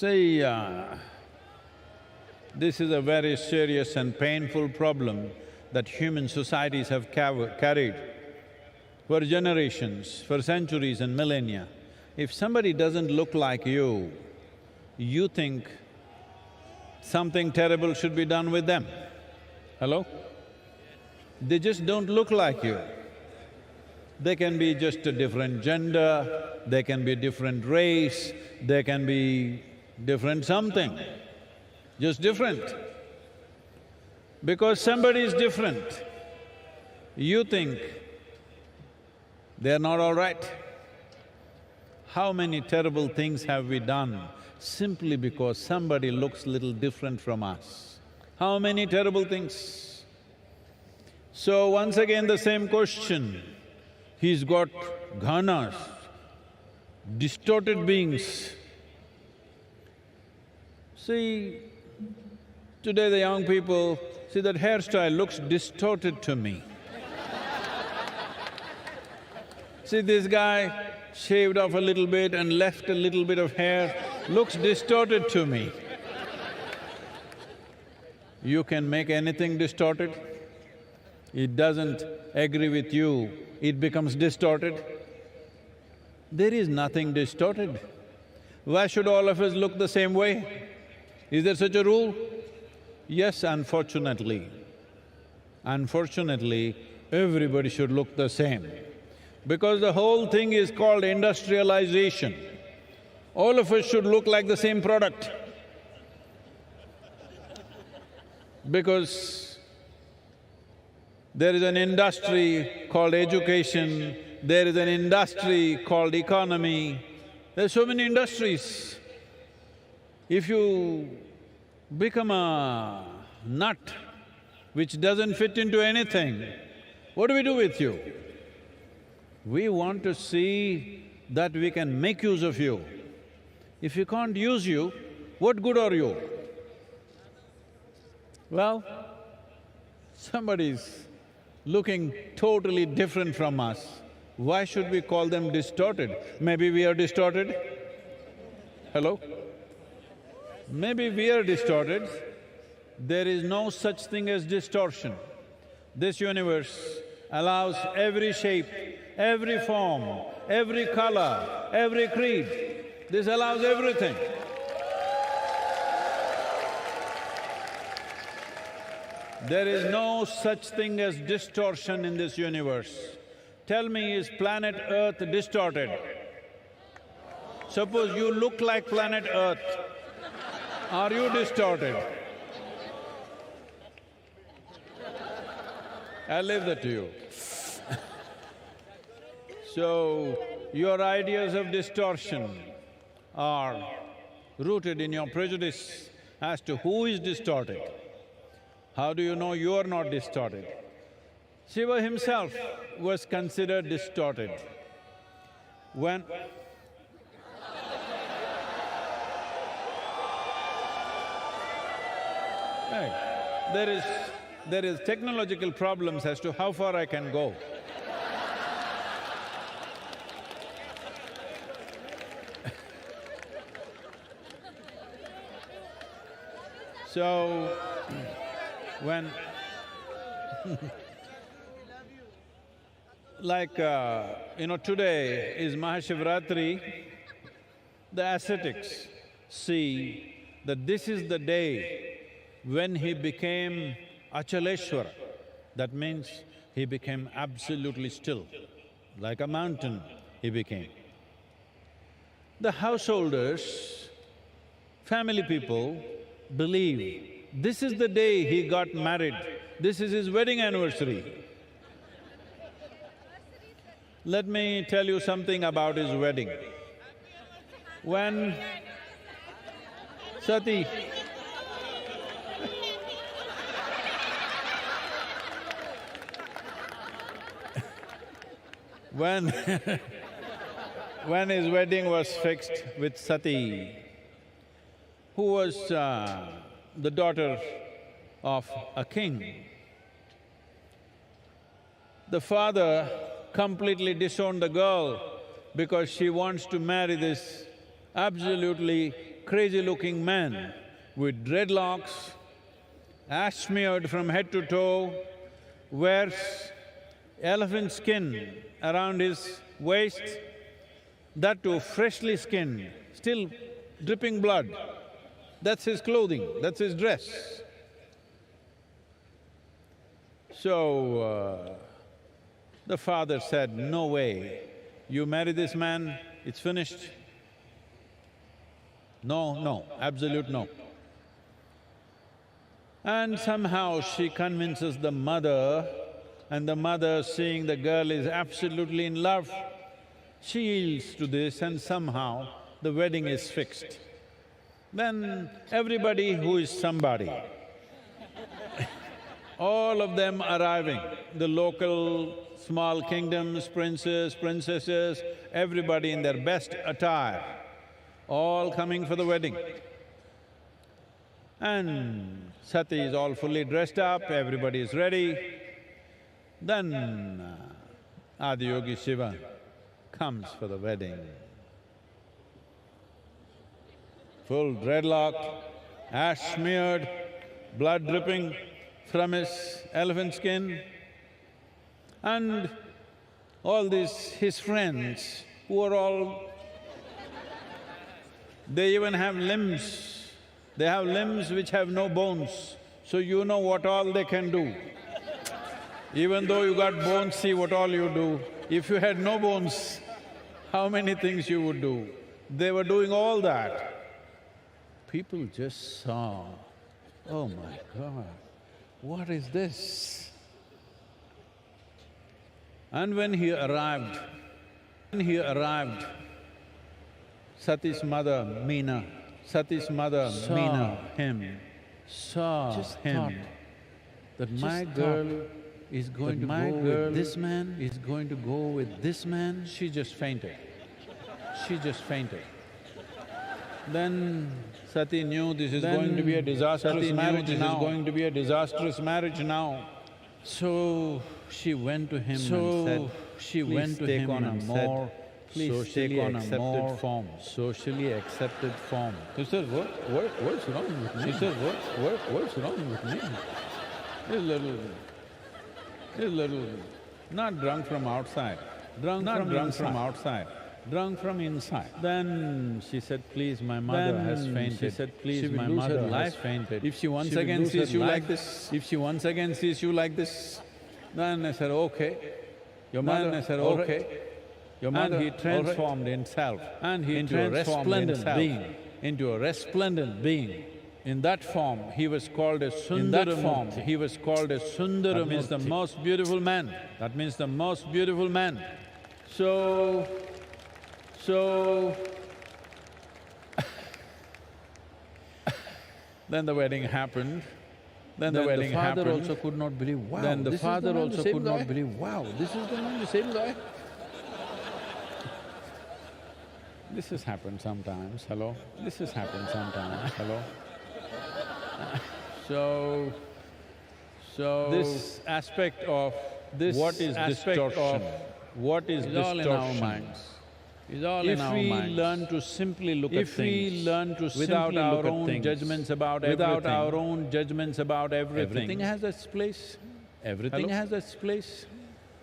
See, this is a very serious and painful problem that human societies have carried for generations, for centuries and millennia. If somebody doesn't look like you think something terrible should be done with them. Hello? They just don't look like you. They can be just a different gender, they can be different race, they can be different something, just different. Because somebody is different, you think they're not all right. How many terrible things have we done simply because somebody looks little different from us? How many terrible things? So once again the same question, he's got ghanas, distorted beings. See, today the young people, see that hairstyle looks distorted to me. See, this guy shaved off a little bit and left a little bit of hair, looks distorted to me. You can make anything distorted. It doesn't agree with you, it becomes distorted. There is nothing distorted. Why should all of us look the same way? Is there such a rule? Yes, unfortunately. Unfortunately, everybody should look the same. Because the whole thing is called industrialization. All of us should look like the same product. Because there is an industry called education, there is an industry called economy, there are so many industries. If you become a nut which doesn't fit into anything, what do we do with you? We want to see that we can make use of you. If we can't use you, what good are you? Well, somebody's looking totally different from us. Why should we call them distorted? Maybe we are distorted? Hello? Maybe we are distorted. There is no such thing as distortion. This universe allows every shape, every form, every color, every creed. This allows everything. There is no such thing as distortion in this universe. Tell me, is planet Earth distorted? Suppose you look like planet Earth, are you distorted? I'll leave that to you. So, your ideas of distortion are rooted in your prejudice as to who is distorted. How do you know you are not distorted? Shiva himself was considered distorted. When hey, there is technological problems as to how far I can go. So, when like, today is MahaShivRatri, the ascetics see that this is the day when he became Achaleshwara. That means he became absolutely still, like a mountain he became. The householders, family people believe this is the day he got married, this is his wedding anniversary. Let me tell you something about his wedding. When Sati when when his wedding was fixed with Sati, who was the daughter of a king, the father completely disowned the girl because she wants to marry this absolutely crazy-looking man with dreadlocks, ash-smeared from head to toe, wears elephant skin around his waist, that too freshly skinned, still dripping blood. That's his clothing, that's his dress. So, the father said, "No way, you marry this man, it's finished." No, no, absolute no. And somehow she convinces the mother, and the mother, seeing the girl is absolutely in love, she yields to this and somehow the wedding is fixed. Then everybody who is somebody, all of them arriving, the local small kingdoms, princes, princesses, everybody in their best attire, all coming for the wedding. And Sati is all fully dressed up, everybody is ready. Then Adiyogi Shiva comes for the wedding. Full dreadlock, ash smeared, blood dripping from his elephant skin. And all these his friends who are all… they even have limbs. They have limbs which have no bones, so you know what all they can do. Even though you got bones, see what all you do. If you had no bones, how many things you would do? They were doing all that. People just saw, "Oh my God, what is this?" And when he arrived, Sati's mother, Meena, saw him that my girl is going to go with this man, is going to go with this man. She just fainted. Then Sati knew this is going to be a disastrous marriage now. So she went to him and said, "Please take on a more socially accepted form." Socially accepted form. He said, what's wrong with me? She said, what's wrong with me? This little… not drunk from outside, drunk from inside. Then she said, "Please, my mother has fainted." She said, "Please, my mother has fainted. If she once again sees you like this, Then I said, "Okay." Your mother… I said, "Okay." And he transformed himself into a resplendent being. In that form, he was called a Sundaramurti. That means the most beautiful man. So… then the wedding happened. The father also could not believe, wow, this is the man, the same guy. This has happened sometimes, hello? So… this aspect of… what is distortion? What is distortion? All in our minds. If we learn to simply look at things, without our own judgments about everything, everything has its place.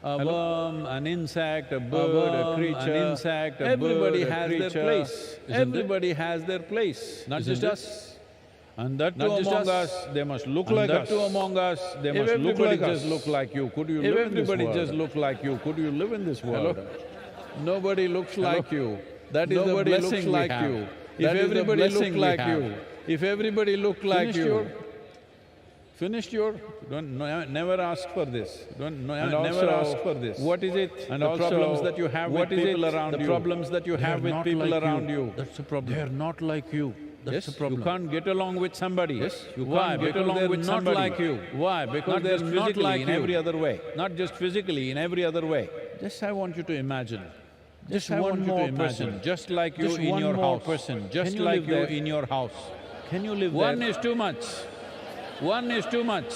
A worm, an insect, a bird, a creature, everybody has their place. Not just us. And that too among us, they must look like us. If everybody just look like you, could you live in this world? Hello? Nobody looks like you. That is the blessing we have. If everybody looked like you… Finished your… never ask for this. Never ask for this. What is it? And the problems that you have with people around you. That's the problem. They are not like you. That's the problem. You can't get along with somebody. Yes. Why? Because they're not like you. Why? Because they're not like you in every other way. Not just physically, in every other way. Just I want you to imagine. Just one more person, just like you in your house. Just like you in your house. Can you live there? One is too much.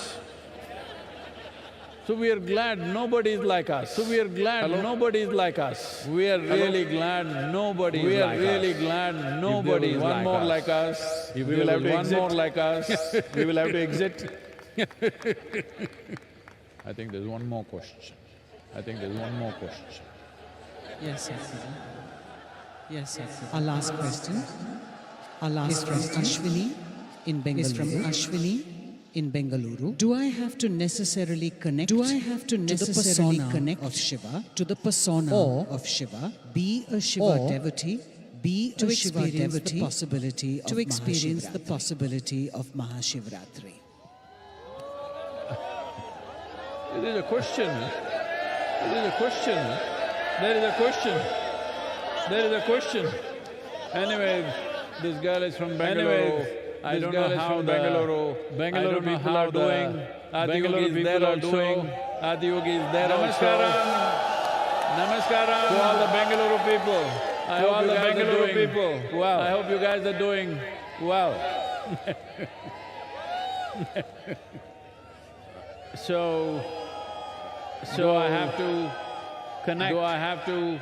So we are glad nobody is like us. So we are glad nobody is like us. We are really glad nobody is like us. We are really glad nobody is like us. One more like us, we will have to exit. One more like us, we will have to exit. I think there's one more question. I think there's one more question. Yes, Sadhguru. Yes, Sadhguru. Our last question. Our last is from Ashwini in Bengaluru. Is from Ashwini in Bengaluru. Do I have to necessarily connect? Do I have to necessarily connect of Shiva to the persona of Shiva? Be a Shiva devotee. Be a Shiva devotee. The possibility to experience the possibility of MahaShivRatri. It is a question. It is a question. There is a question. There is a question. Anyway, this girl is from Bangalore. I don't know how Bangalore people are doing. Bangalore people are doing. Adiyogi is there also. Namaskaram. To all the Bangalore people. To all the Bangalore people. Wow. I hope you guys are doing well. So I have to connect. Do I have to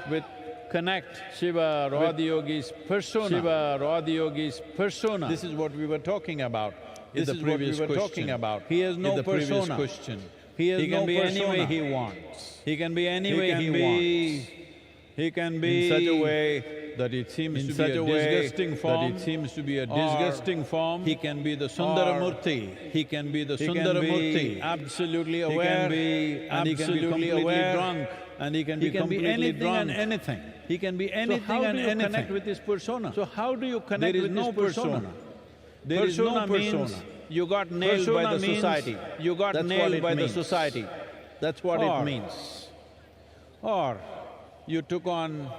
connect Shiva or Adiyogi's persona? Shiva or Adiyogi's persona. This is what we were talking about. This is what we were talking about. He has no persona. He can be any way he wants. He can be any way he wants. He can be in such a way that it seems to be a disgusting form. That it seems to be a disgusting form. He can be the Sundaramurti. He can be the Sundaramurti. Absolutely aware. He can be completely drunk. And he can be completely drunk. Anything. He can be anything and anything. So how do you connect with his persona? So how do you connect with his persona? There is no persona. You got nailed by the society. You got nailed by the society. That's what it means. Or you took on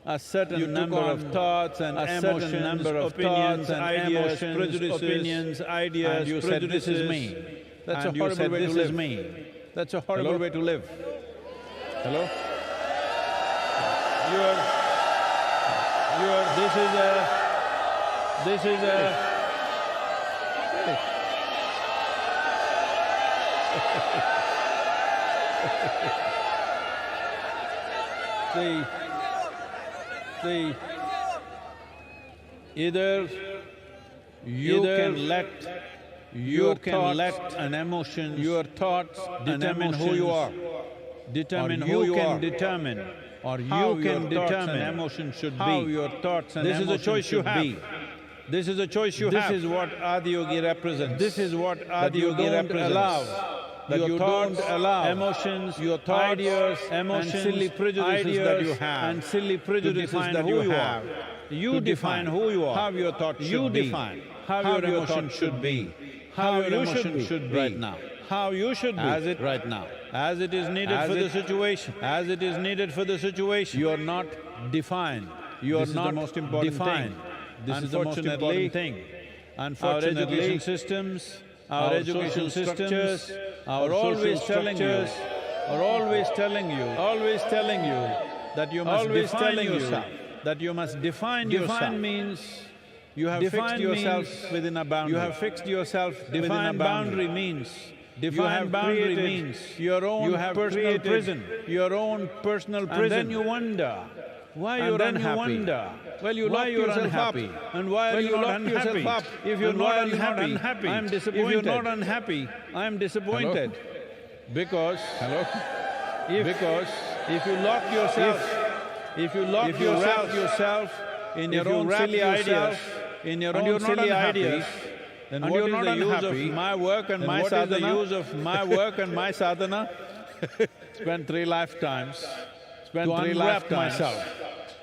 a certain number of thoughts and emotions, number of opinions and ideas, prejudices, ideas, and you said, this is me. That's a horrible way to live. That's a horrible way to live. Hello? This is a… Either you can let an emotion, your thoughts determine who you are. Determine who you are. Determine, or you can determine emotion should be. How your thoughts and emotions should be. This is a choice you have. This is a choice you have. This is what Adiyogi represents. This is what Adiyogi represents. That you don't allow emotions, your thoughts, ideas, emotions, and silly prejudices that you have, and silly prejudices that you have. You define who you are, how your thoughts should be, how your emotions should be, how your emotions should be right now, how you should be as it right now, as it is needed for the situation, as it is needed for the situation. You are not defined. You are not the most important thing. This is the most important thing. Unfortunately, our education systems, our education structures are always telling you that you must define yourself, that you must define yourself. Define means you have fixed yourself within a boundary. You have fixed yourself within a boundary means… Define boundary means your own personal prison. Your own personal prison. And then you wonder why you're unhappy. Well, you lock yourself up. And why are you not unhappy? If you're not unhappy, I'm disappointed. If you're not unhappy, I'm disappointed. Because… Hello? Because if you lock yourself… If you lock yourself in your own silly ideas, in your own silly ideas, then what is the use of my work and my sadhana? What is the use of my work and my sadhana? Spend 3 lifetimes, to unwrap myself.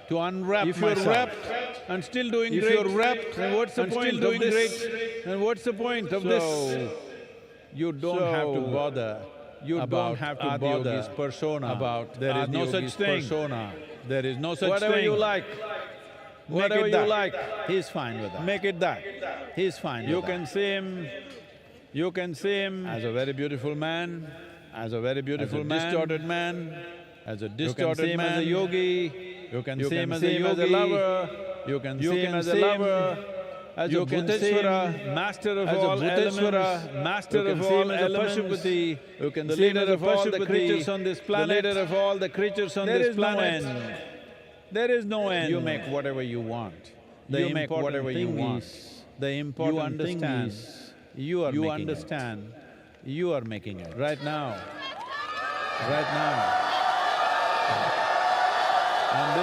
To unwrap myself. If you're wrapped and still doing great, if you're wrapped then what's the point of this? Then what's the point of this? You don't have to bother. You don't have to bother his persona. About there is no such thing. Persona. There is no such thing. Whatever you like. Whatever you like, he's fine with that. Make it that. He's fine with that. You can see him as a very beautiful man, as a very beautiful man, distorted man, as a distorted man, as a yogi. You can see him as a yogi. You can see him as a lover. as You a can see Bhuteshwara, him master of as a all Bhuteshwara, elements, master you can of see all him as a elements, Pashupati, you can the see him leader as a of all the Pashupati, creatures on this planet, the leader of all the creatures on there this is no planet. end. There is no end. You make whatever you want. You You make make whatever whatever you you want. want. The important thing is, you understand, you are making it. Right now. And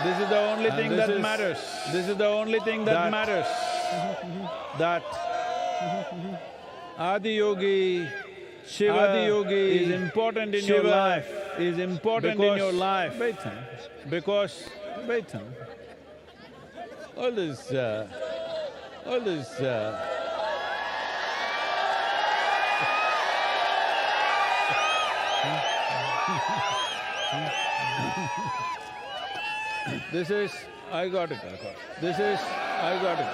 this is the only thing that matters. This is the only thing that matters. That Adiyogi, Shiva Adiyogi is important in Shiva your life. is important in your life. Because all this this is… I got it. This is… I got it.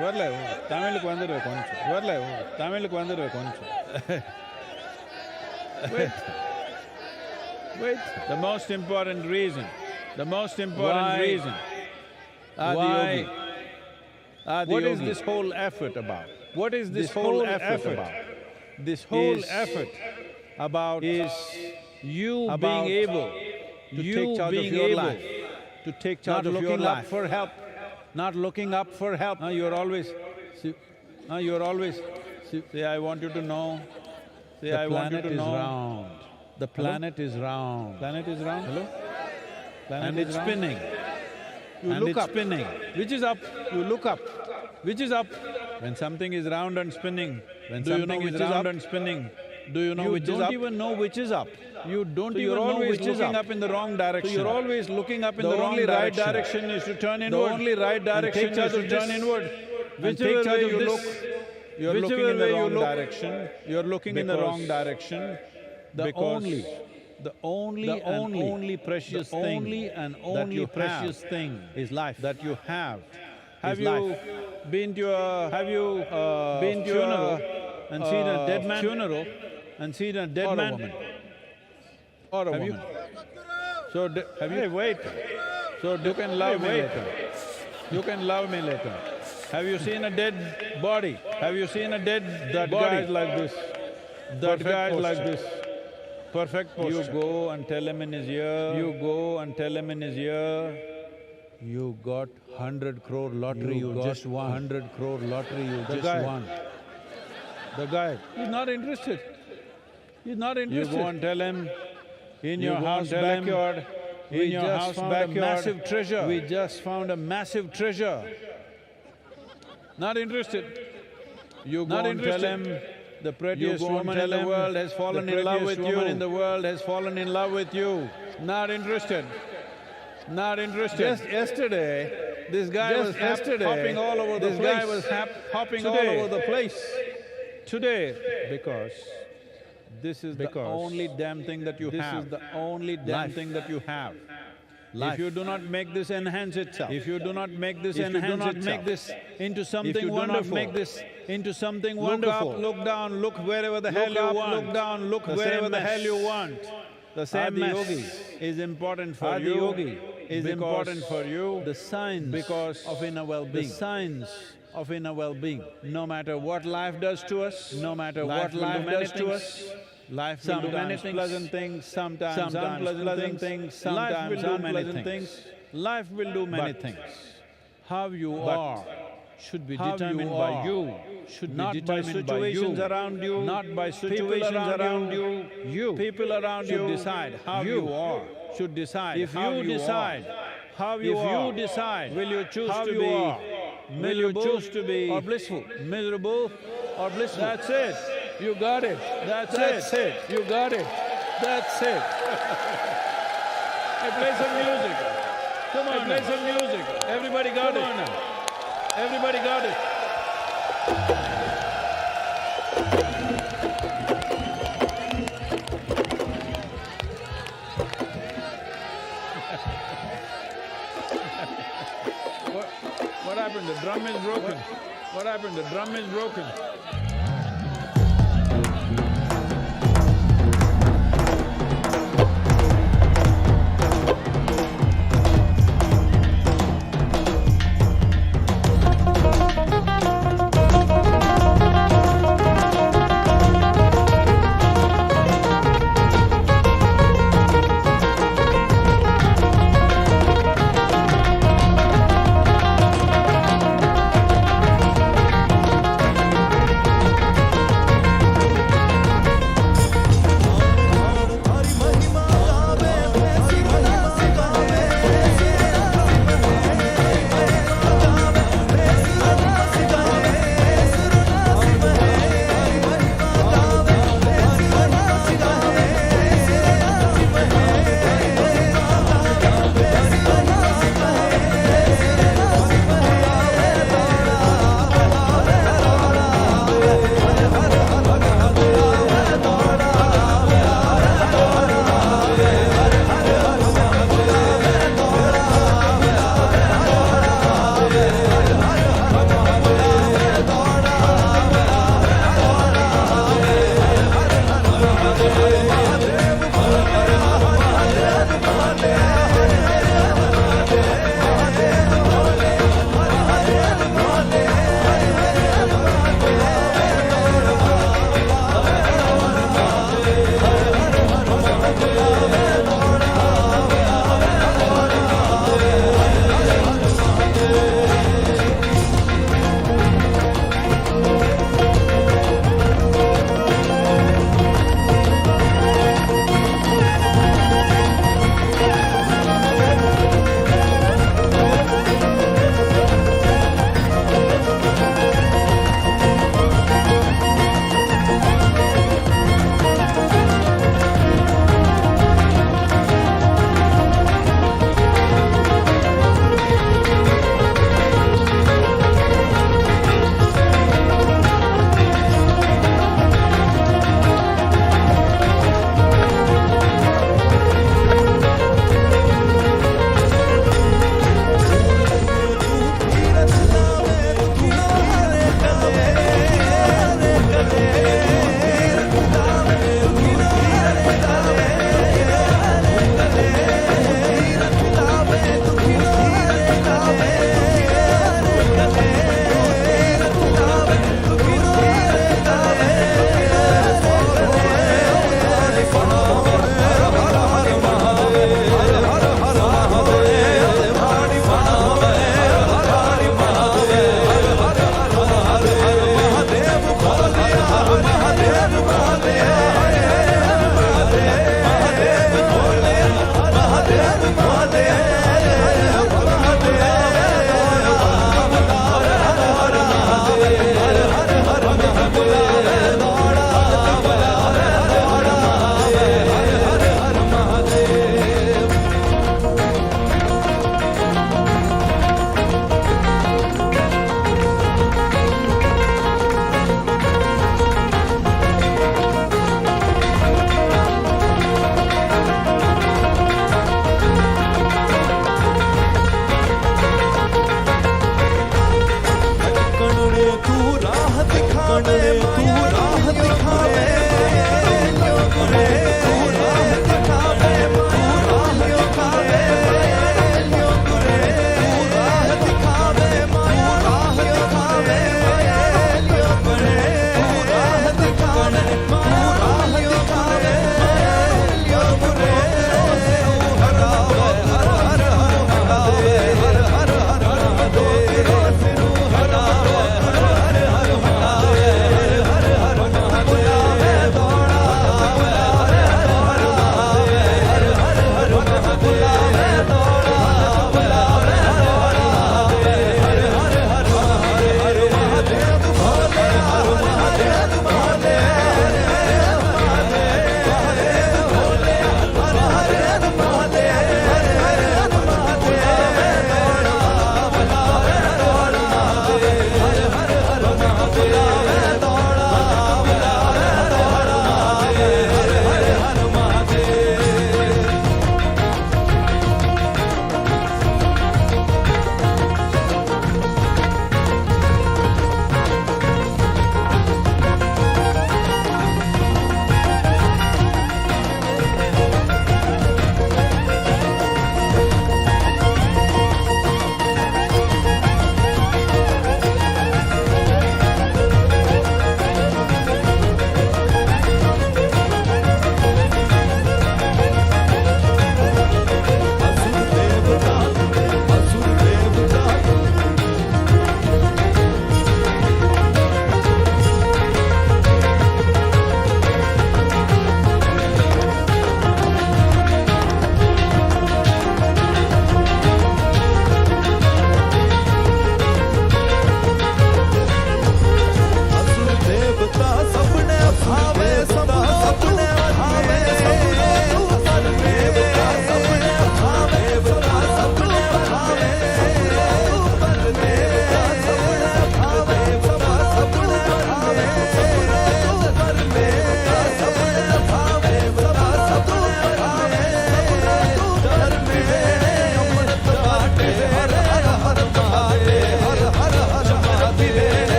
வரல தமிழுக்கு வந்துடுவேன் கொஞ்சம் வரல தமிழுக்கு வந்துடுவேன் கொஞ்சம் Wait. The most important reason Why? Why? What is Yogi. this whole effort about? What is This whole effort about? This whole is effort about is you about being able to take charge of your life, to take charge not of your looking up life. for help, not looking up for help. You're always… See, I want you to know… See, I want you to know… round. The planet is round. Planet is round. Hello? Planet And is it's round. spinning. You And look it's up. spinning. Which is up? You look up. Which is up? When something is round and spinning, when Do you know something which is is round up? and spinning, Do you know you which is don't up? even know which is up. You don't So even you're know always which is looking up. up in the wrong direction. So you're always looking up in The the wrong only right direction. direction is to turn The inward. only right And direction take charge is of to turn this. inward. And Whichever take charge way of you this. look, You're looking whichever in the way you wrong look, direction. you're looking in the wrong Because direction. The Because only precious the thing only and that only you precious have thing is life. that you have Have is you life. been to a… Have you been to funeral a… and seen a dead man? funeral And seen a dead or a man? woman? Or a Have you? woman? So, Have you? hey, wait. So, You can love me wait. later. You can love me later. Have you seen a dead body? Have you seen a dead That body? guy is like this. That Perfect guy is like posture. this. Perfect posture. You go and tell him in his ear. You go and tell him in his ear, You got 100 crore lottery, you got just won. 100 crore lottery, you The just guy. won. The guy, He's not interested. He's not you interested. go and tell him, in You your go and house tell him, backyard, we in your just house found a backyard, massive treasure. We just found a massive treasure. Not interested. You go Not and tell interested. him, the You prettiest go and woman tell in the him, world has fallen the in love with prettiest you. woman in the world has fallen in love with you. Not interested. Not interested. Just yesterday, this guy Just was yesterday, hopping all over the this place. guy was hopping Today. all over the place. Today, Because this is the Because only damn thing that you this have. is the only damn Life. thing that you have. If you do not make this enhance itself, If you do not make this if you do enhance not itself, make this into if something you do not wonderful, make this into something look wonderful, up, look down, look wherever the look hell you up, want. look down, look The wherever same the hell you mess. want. The same Adi mess Yogi is important for Adi you, Yogi is because important for you, the signs because of inner the well-being. signs of inner well-being. No matter what life does to us, No matter life what will do life many does to things. us, life will do many Sometimes things. pleasant things, Sometimes unpleasant unpleasant things, things, life sometimes will do many unpleasant things. Life will do many But things. how you But are should be how determined you by are you, should be not by determined by situations you. around you, Not by people situations around you. you, People around should you decide how you you are. should decide If how you you decide are. how you If are, you decide will you choose how to you be are, will you miserable choose to be or blissful? miserable or blissful? That's it. You got it. That's it. You got it. That's it. Hey, play some music. Come Hey, on play now. some music. Everybody got Come it. on now. Everybody got it. What happened? The drum is broken. What happened? The drum is broken.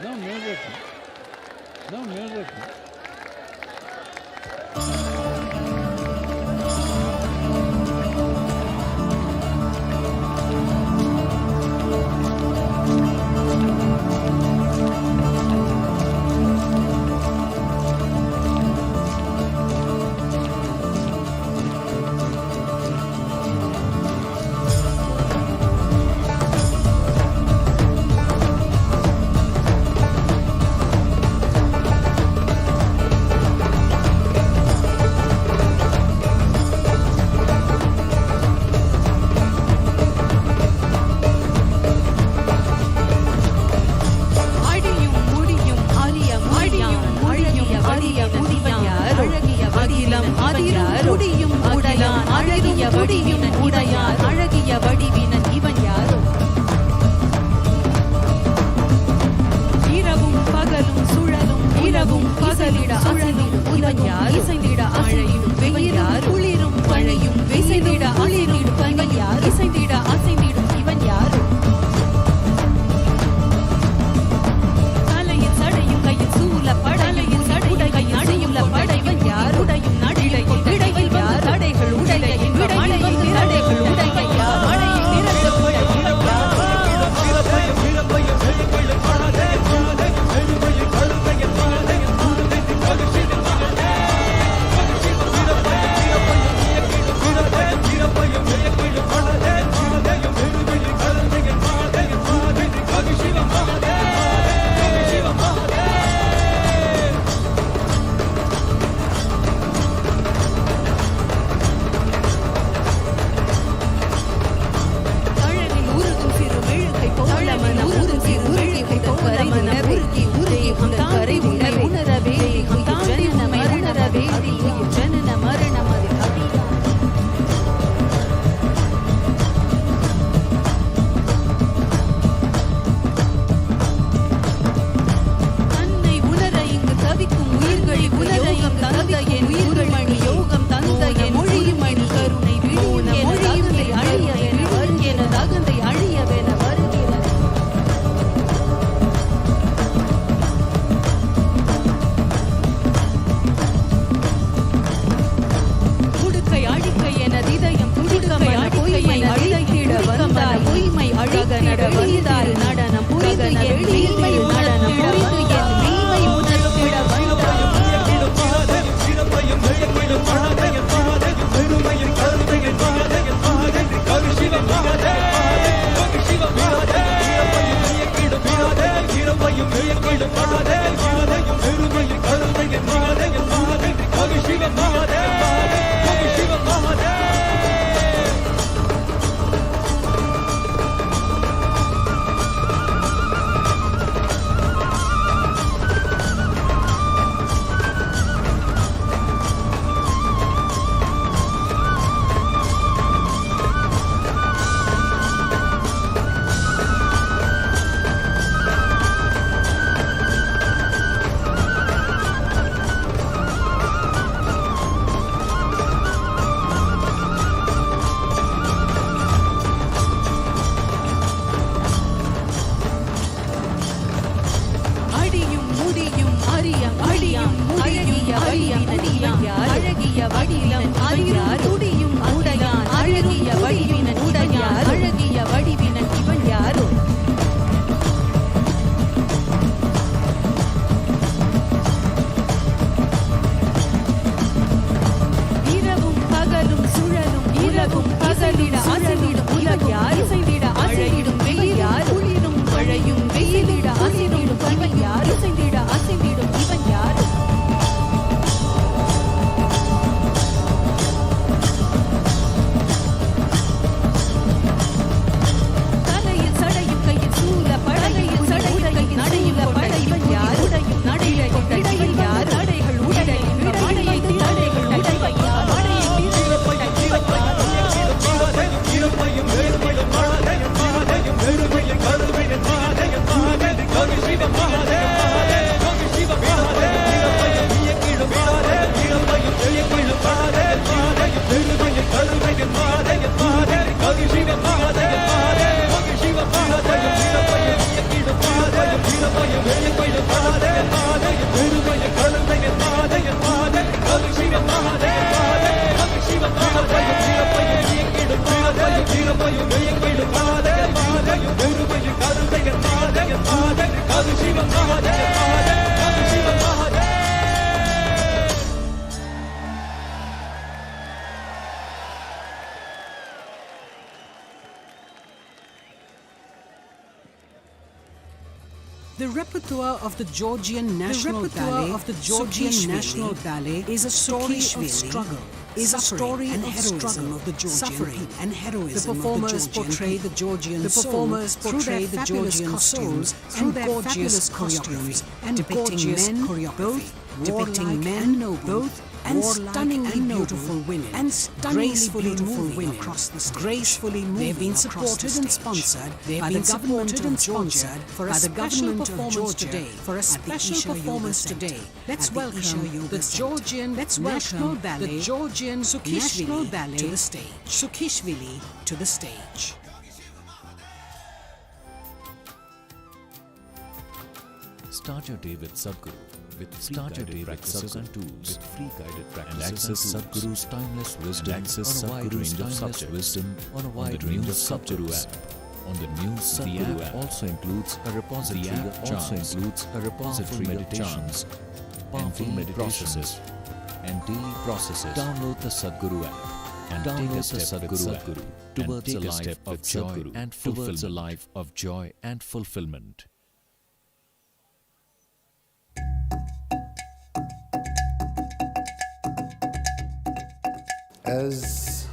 No music. No music. உணரவே ஜனன மரண வேதி ஜனன மரண மதி அழித்திட வந்தால் நடனம் புரிது என் வீழ்மை நடனம் புரிது என் வீழ்மை உணர்த்திட வந்தால் அழகிய வடிவம் அறியார் துடியும் உடையான் அழகிய வடிவினன் உடையார் அழகிய வடிவினன் இவன் யாரோ இரவும் பகலும் சுழலும் இரவும் பகலிட அசைந்திடும் உலக யார் இசைந்திட அசைந்திடும் வெயில் யார் குளிரும் மழையும் வெயிலிட அசைந்திடும் இவன் யார் இசைந்திட அசைந்திடும் இவன் யார் The repertoire of the Georgian National Ballet is a story of struggle, is a story and heroism of the Georgian people. And heroism. The performers portray the Georgian soul through their fabulous costumes and gorgeous choreography, and depicting men, both and stunningly beautiful women, and gracefully beautiful women across the stage. Gracefully moving. They've been supported and sponsored by the government of Georgia for a special performance today. For a special performance today, let's welcome the Georgian National Ballet, the Georgian National Ballet to the stage. Sukishvili to the stage. Start your day with Sadhguru. Start your day with Sadhguru tools, with free guided practices and access Sadhguru's timeless wisdom on a wide range of subjects on the new Sadhguru app. On the new Sadhguru app also includes a repository of chants, powerful meditations, daily processes. Download the Sadhguru app and take a step with Sadhguru towards a life of joy and fulfillment. A life of joy and fulfillment. As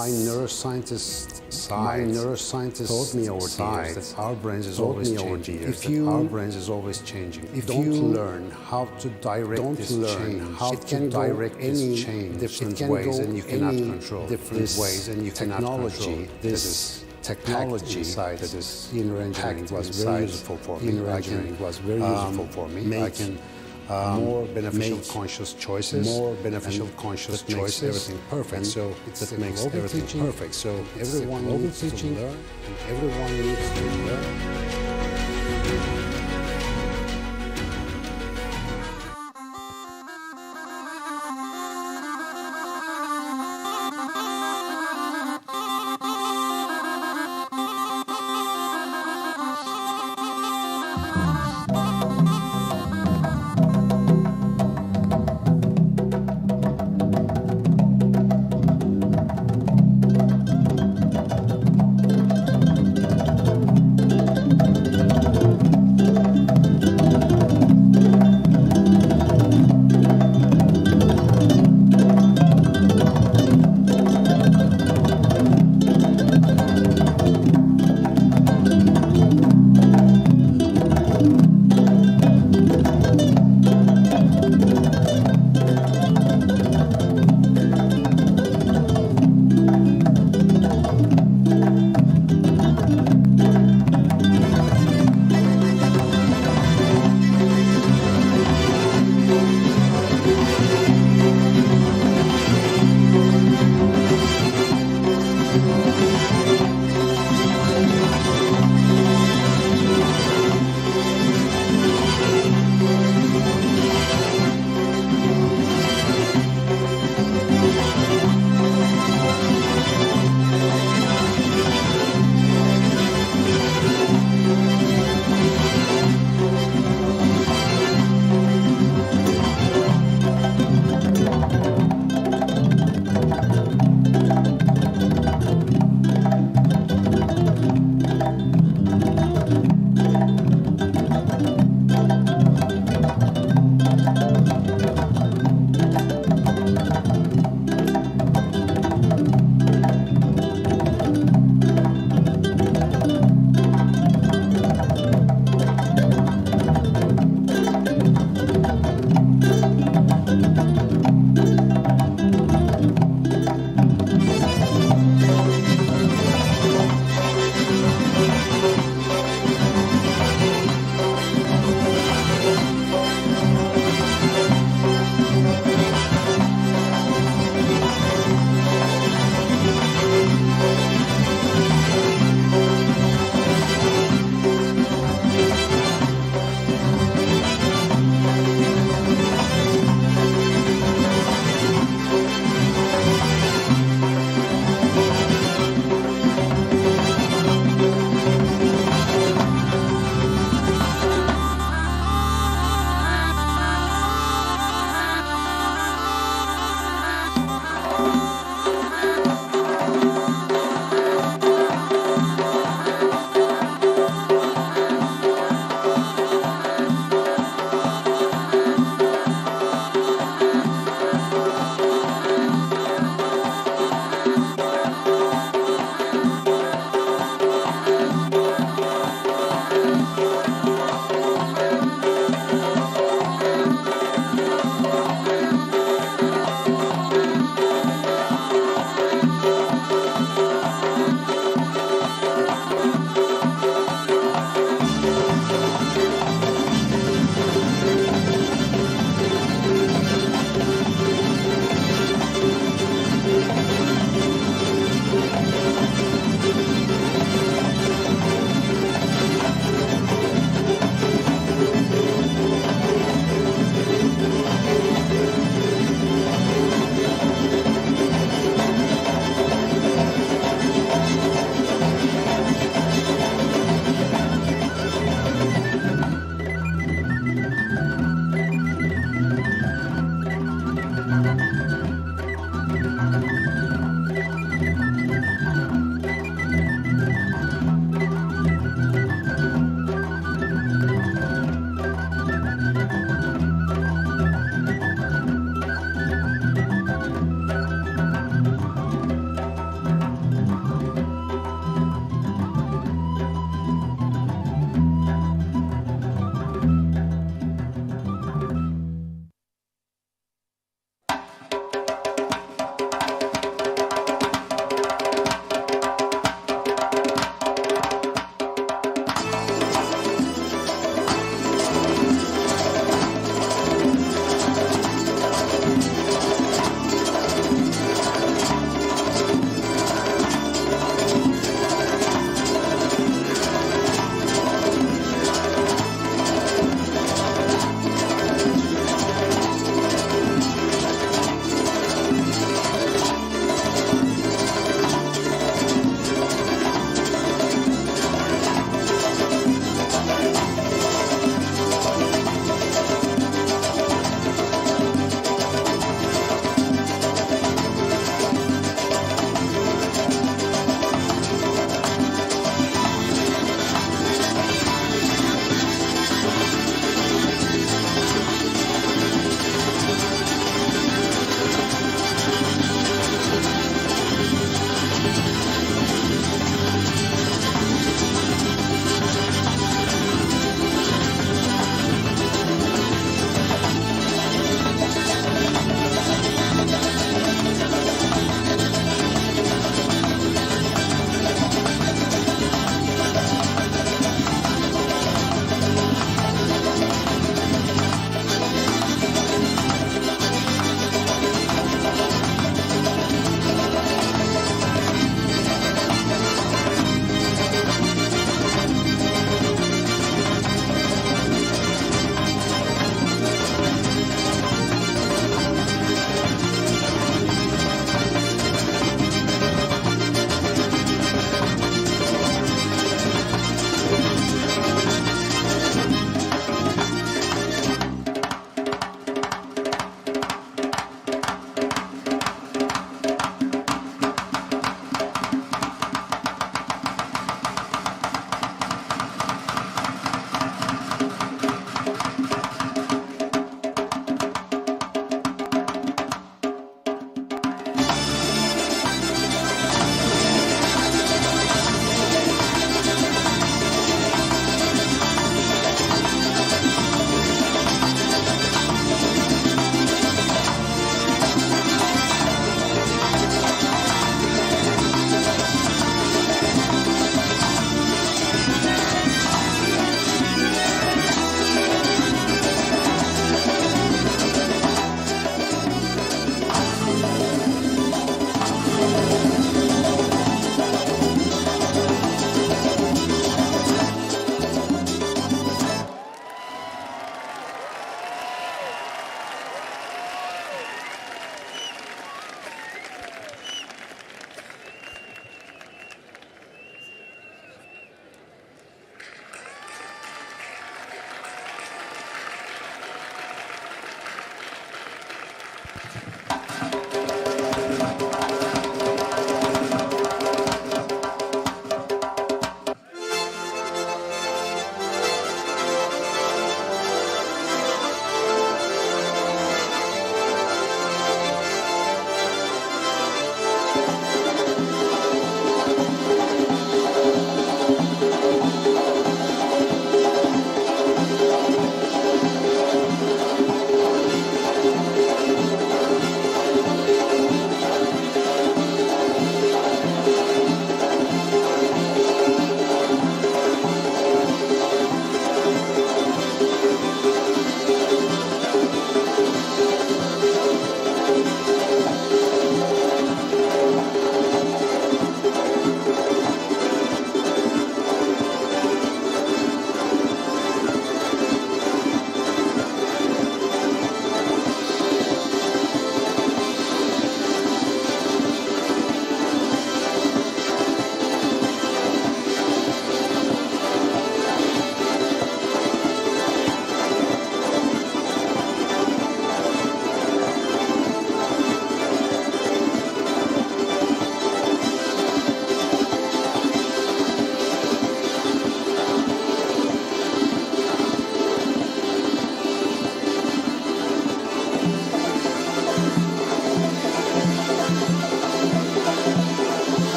my neuroscientist taught me over the years that our brains is always changing. Our brains is always changing. If you learn how to direct this change, it can direct any change different ways, and you cannot control different ways, and you cannot control this technology inside that is inner engineering was very useful for me. Inner engineering was very useful for me. I can more beneficial conscious choices, everything perfect. So that makes everything perfect. So everyone needs to learn, and everyone needs to learn.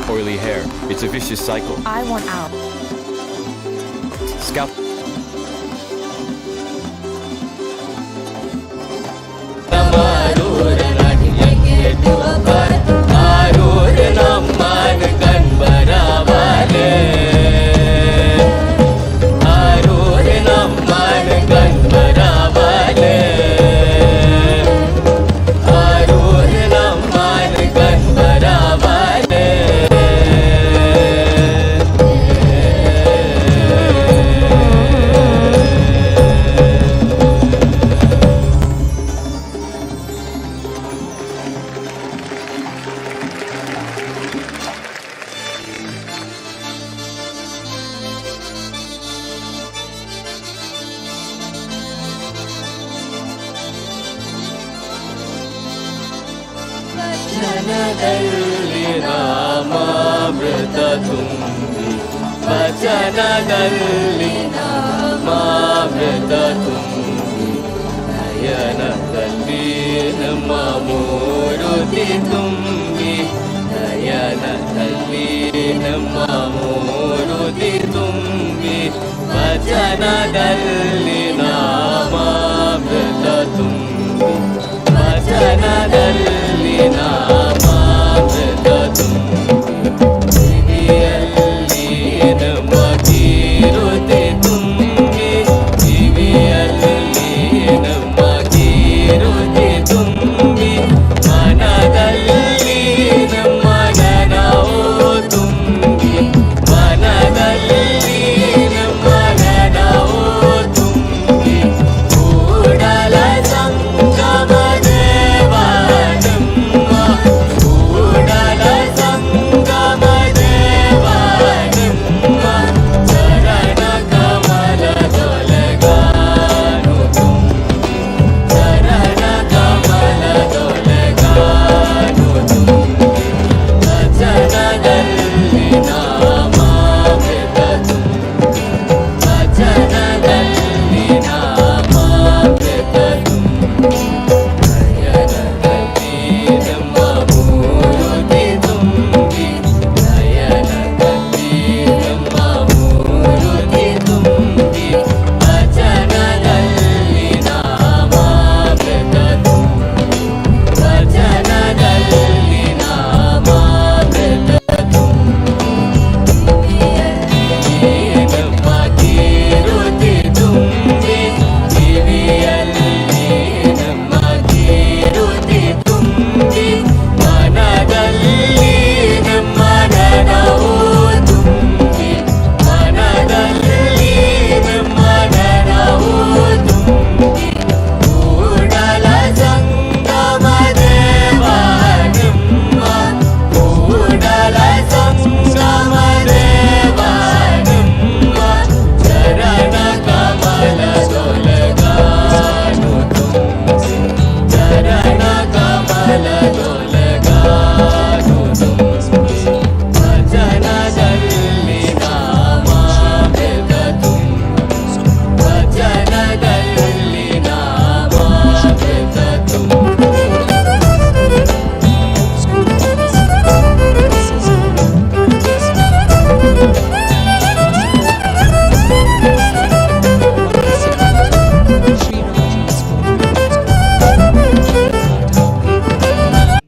oily hair. It's a vicious cycle. I want out. Scalp.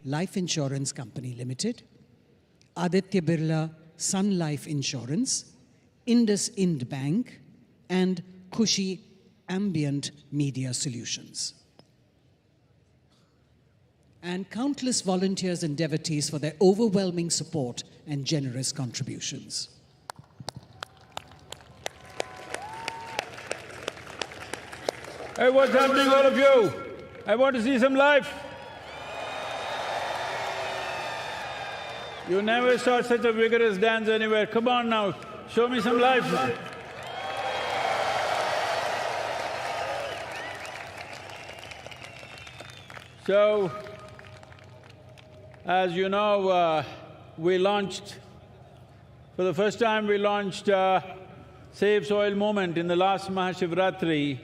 Life Insurance Company Limited, Aditya Birla Sun Life Insurance, IndusInd Bank, and Khushi Ambient Media Solutions. And countless volunteers and devotees for their overwhelming support and generous contributions. Hey, what's happening, all of you? I want to see some life. You never saw such a vigorous dance anywhere. Come on now, show me some life. So, as you know, we launched, for the first time we launched Save Soil movement in the last MahaShivRatri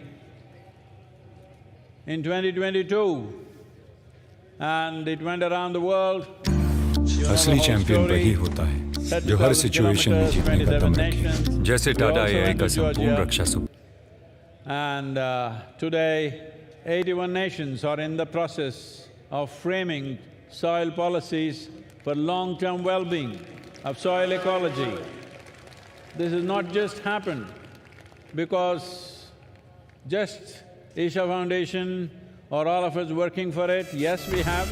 in 2022, and it went around the world. असली champion वही होता है जो हर situation में जीतने का दम रखे, जैसे टाटा AI का संपूर्ण रक्षा सूत्र। And today, 81 nations are in the process of framing soil policies for long-term well-being of soil ecology. This has not just happened because just Isha Foundation or all of us working for it. Yes, we have,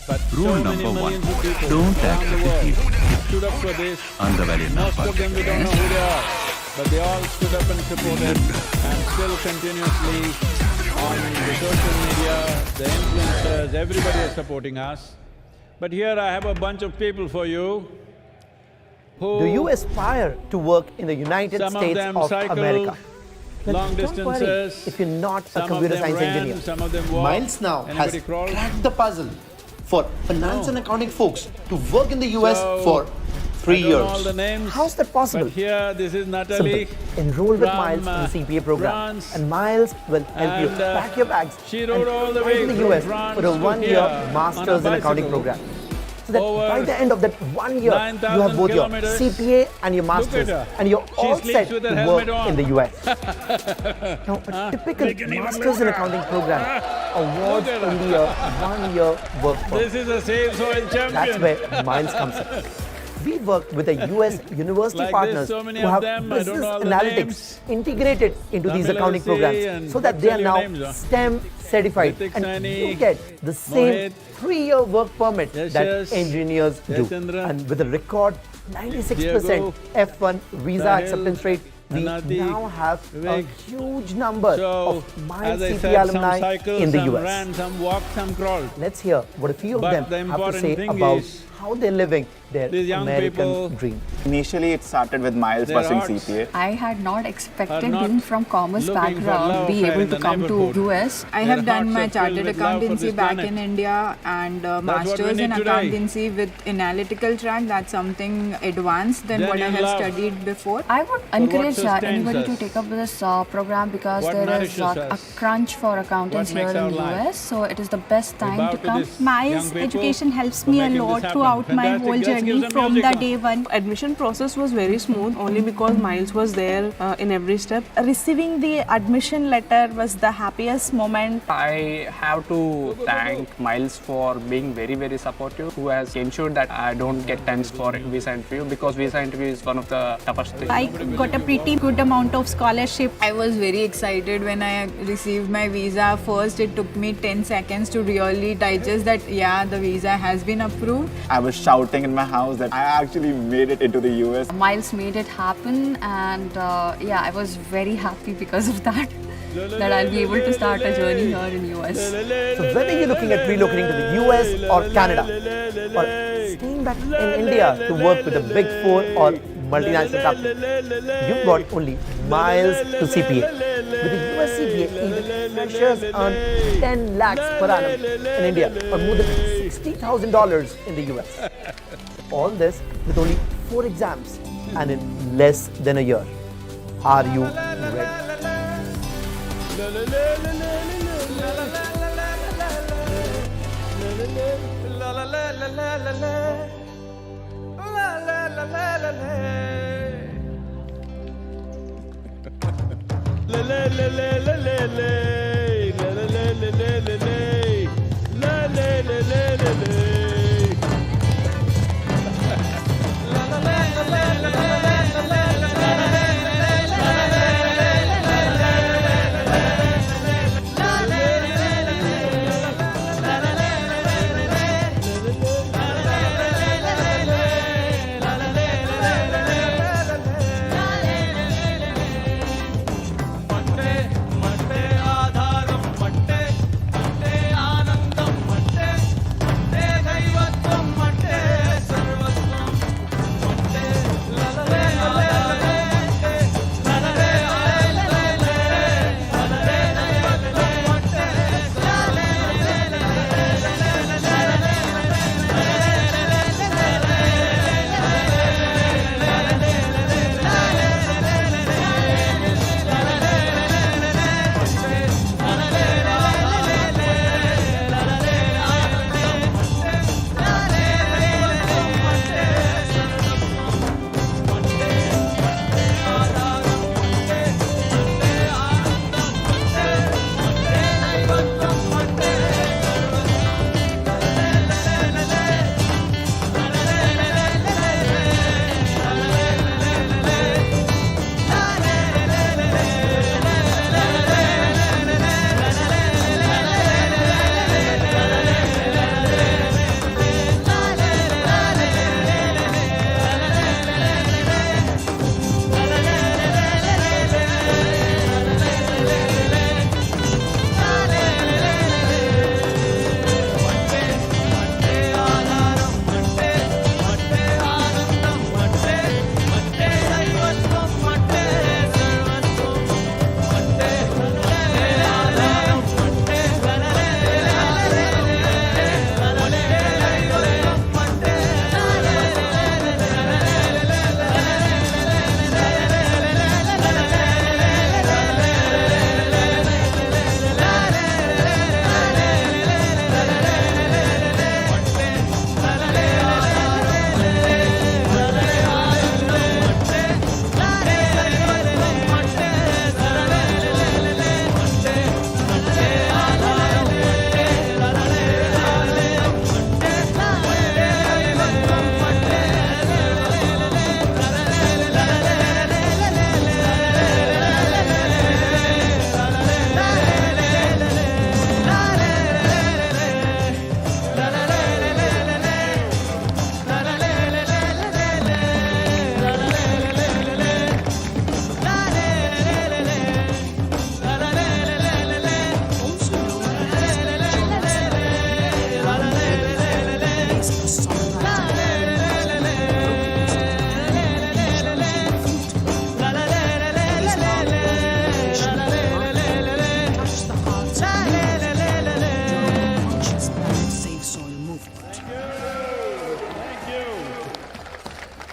but Rule so many number millions one, of people don't act around the world stood up for this. Undervalue Most of them we don't know who they are, but they all stood up and supported, and still continuously on the social media, the influencers, everybody is supporting us. But here I have a bunch of people for you who… Do you aspire to work in the United some States of them of cycle America? Then long don't worry distances, if you're not a some of computer them science ran, engineer. some of them walked. Miles now has Anybody crawled? cracked the puzzle for finance No. and accounting folks to work in the US So, for 3 I don't years. know all the names, How's that possible? but here this is Natalie. Simple. Enroll with from, Miles in the CPA program, France, and Miles will help you and, pack your bags she and rode all the fly way to the from US France for a to 1-year here on a Masters in Accounting bicycle. program. So that Over by the end of that 1 year, you 9,000 have both your kilometers. CPA and your Look at Masters, her. and you're She all sleeps set with to her work helmet on. in the US. Now, a typical Masters in Accounting program awards Look at her. only a 1-year work permit. This is a sales soil champion. That's where Miles comes in. We work with the US university Like partners this, so many who of have them, I don't business know all the analytics names. integrated into these Tamil accounting LC programs and so that they are what's all now your names, huh? STEM certified, Ritik and Saini, you get the same Mohit, 3-year work permit Yes, that yes. engineers do. Yasindra, And with a record 96% Diego, F1 visa Sahil, acceptance rate, we Anadi, now have Vivek. a huge number So, of Miles as I CPA said, some alumni cycled, in the some US. ran, some walked, some crawled. Let's hear what a few of But them the have to important say thing about is, how they're living their these young American people, dream. Initially, it started with Miles Their pursuing hearts CPA. I had not expected, are not being from commerce looking for background, love be affair able in to the come to neighborhood. US. I Their have done hearts my are filled chartered with love for accountancy this back planet. in India and what we masters in need today. accountancy with analytical track. That's something advanced than what I Genuine have love. studied before. I would what encourage sustains anybody to us. take up this program because What there is nourishes a us. crunch for accountants What here makes in our the life. US. So it is the best bow time to to come. this Miles young people education helps for me a making this lot happen. throughout my Fantastic. whole Let's give journey some from music the now. day one. Admission process was very smooth only because Miles was there in every step. Receiving the admission letter was the happiest moment. I have to thank Miles for being very, very supportive, who has ensured that I don't get tensed for visa interview because visa interview is one of the toughest things. I got a pretty good amount of scholarship. I was very excited when I received my visa. First, it took me 10 seconds to really digest that, yeah, the visa has been approved. I was shouting in my house that I actually made it into the US. Miles made it happen, and yeah, I was very happy because of that. That I'll be able to start a journey here in US. So whether you're looking at relocating to the US or Canada, or staying back in India to work with a big 4 or multinational company, you've got only Miles to CPA. With the US CPA, even freshers earn 10 lakhs per annum in India, or more than $60,000 in the US. All this with only 4 exams and in less than a year. Are you ready?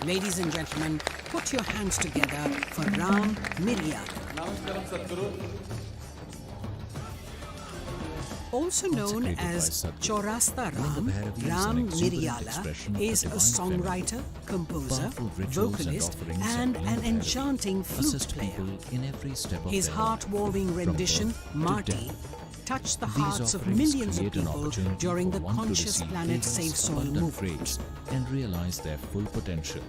Ladies and gentlemen, put your hands together for Ram Miryala. Namaskaram, Sadhguru. Also known as Chaurasta Ram, Ram Miryala is a songwriter, composer, vocalist and an enchanting flute player. His heart-warming rendition, Marty, touched the hearts of millions of people during the Conscious Planet Save Soil movement. And realize their full potential.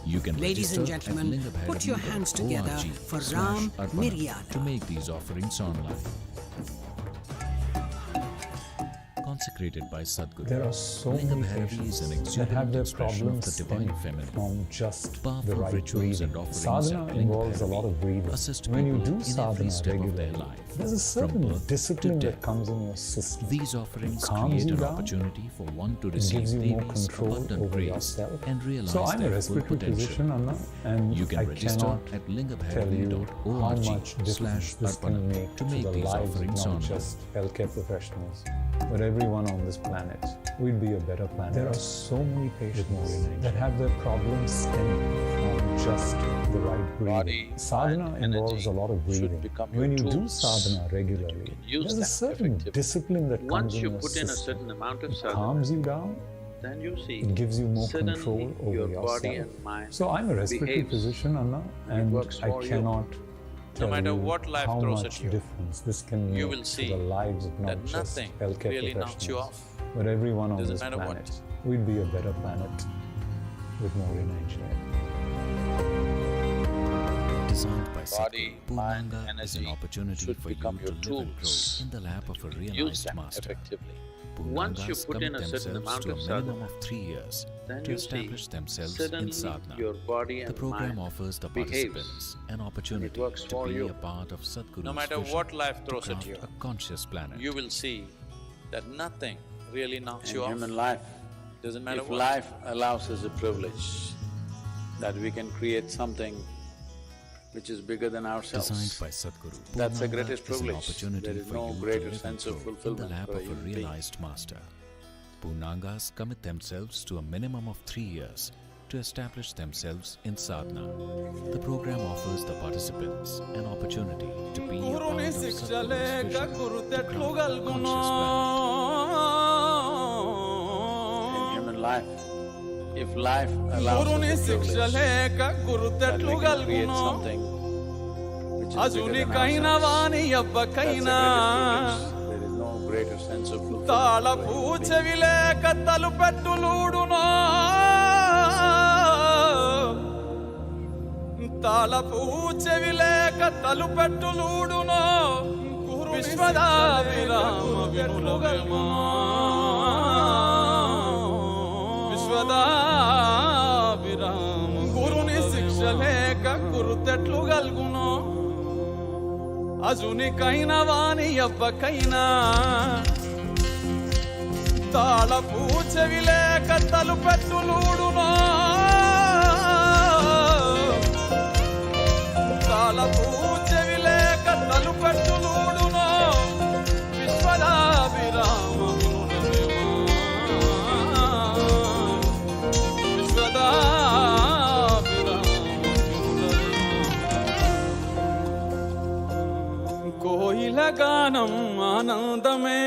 You can Ladies and gentlemen, put your hands together for Ram Miryala to make these offerings online. Consecrated by Sadhguru. There are so many patients that have their problems stemming from just the right breathing. Sadhana involves a lot of breathing. When you do sadhana regularly, there's a certain discipline that comes in your system. These offerings calms create you an down. opportunity for one to It receive gives you more Devi's control abundant over grace yourself. and realize So I'm a their full respiratory potential. physician, Anna, and You can I register cannot at tell you how much difference this can make to to make the these lives of offerings not online. just healthcare professionals, but everyone on this planet. We'd be a better planet. There are so many patients that have their problems stemming from just the right breathing. Sadhana involves a lot of breathing. When you do sadhana regularly, there's a certain discipline that comes in your system. It calms you down. Then you see, It gives you more suddenly control over your yourself. body and mind So I'm a respiratory behaves. physician, Anna, and works I for you. cannot tell matter you what life how throws much at you, difference this can make you will to see the lives of that not just nothing healthcare really knocks you professionals, off. but everyone on Doesn't this matter planet. what. We'd be a better planet with more energy. Designed by Body, Sadhguru, mind, Purnanga is an energy opportunity should for you to become live your and grow tools. in the lap of a Use realized them master. effectively. Once you Purnangas put in commit a certain themselves amount to of a minimum sadhana, of 3 years then to you establish see, themselves suddenly in sadhana. your body and The program mind offers the behaves. participants an opportunity works to for be you. a part of Sadhguru's No matter vision what life to throws at craft you, a conscious planet. you will see that nothing really knocks In you off. human life, Doesn't matter if what. life allows us a privilege that we can create something which is bigger than ourselves. Designed by Sadhguru, That's the Purnanga greatest is an privilege. opportunity There is for no you greater to live sense and of grow in the fulfillment lap for a of a human being. realized master. Purnangas commit themselves to a minimum of 3 years to establish themselves in sadhana. The program offers the participants an opportunity to be a part of Sadhguru's vision to craft a conscious planet. In human life, if life allows us a privilege that we can create something which is bigger than ourselves, that's the greatest privilege. There is no greater sense of fulfillment for a human being. తాళపూచెవిలేక తలుపెట్టులూడునో విశ్వదా విరామ వినులవేమా విశ్వదా విరామ గురుని శిక్ష లేక గురుతెట్లు గల్గునో అజునికైన వాని ఎవ్వకైనా తాళపూచెవిలేక తలుపెట్టులూడునో తాళపూచెవిలేక తలుపెట్టులూడునో విశ్వదా విరామ విశ్వదా కోయిల గానం ఆనందమే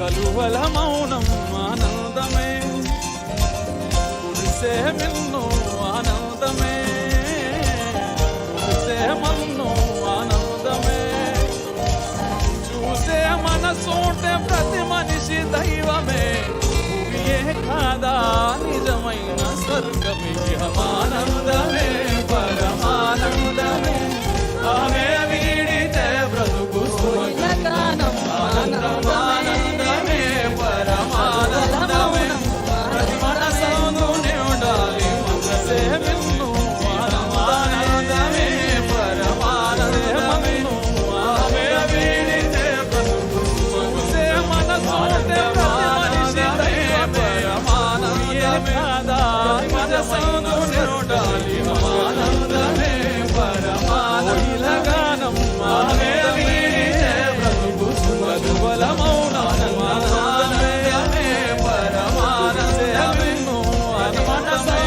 కలువల మౌనం ఆనందమే కురిసే మిన్ను ఆనందమే కురిసే మన్ను ఆనందమే చూసే మనసుంటే ప్రతి మనిషి దైవమే భూమియే కాదా నిజమైన స్వర్గమే ఆనందమే పరమానందమే ఆమె వీడితే బ్రతుకు స్వర్గగానం ఆనందమే పరమానందమే ప్రతి మనసునే ఉండాలి మనసే మిన్ను ఆనందమే పరమానందమే ఆమె వీడితే బ్రతుకు చూసే మనసుంటే ప్రతి మనిషి దైవమే పరమానందమే కాదా మనసునే ఉండాలి ఆనందమే పరమానందగానం ఆమె వీడితే బ్రతుకు సుమధువల మౌనం ఆనందమే పరమానందమే మనసే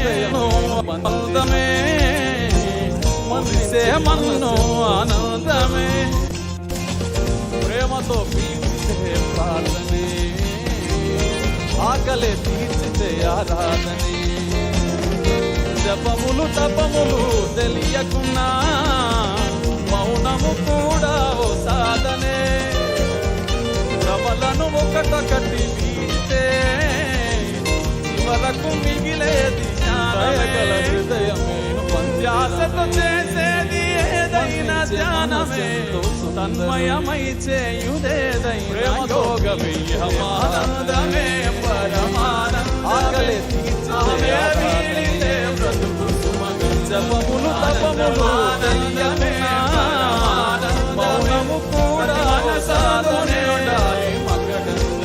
ఆనందమే మనిసే మన్ను ఆనందమే ప్రేమతో పీల్చే ప్రార్థనే ఆకలే తీర్చితే ఆరాధనే జపములు తపములు తెలియకున్నా మౌనము కూడా ఓ సాధనే రమలను ఒకటొకటి వీడితే చివరకు మిగిలేది జ్ఞానగల హృదయమే ధ్యాసతో చేసేది ఏదైనా ధ్యానమే తన్మయమై చేయుదేదైనా యోగమే ఆనందమే పరమానందమే తీర్చే బ్రతుకు సుమగం జపములు తపములు తెలియకున్నా మౌనము కూడా సాధనే ఉండాలి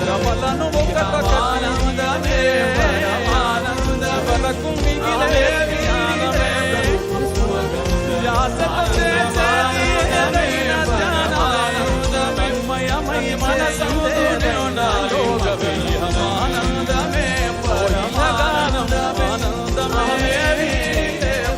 రమలను ఒకటొకటి వరకు మిగిలేది ధ్యాసతో చేసేది ఏదైనా ధ్యానమే మయమై మనసందేనే ఉండాలి యోగమే ఆనందమే పరమానందమే ఆనందమే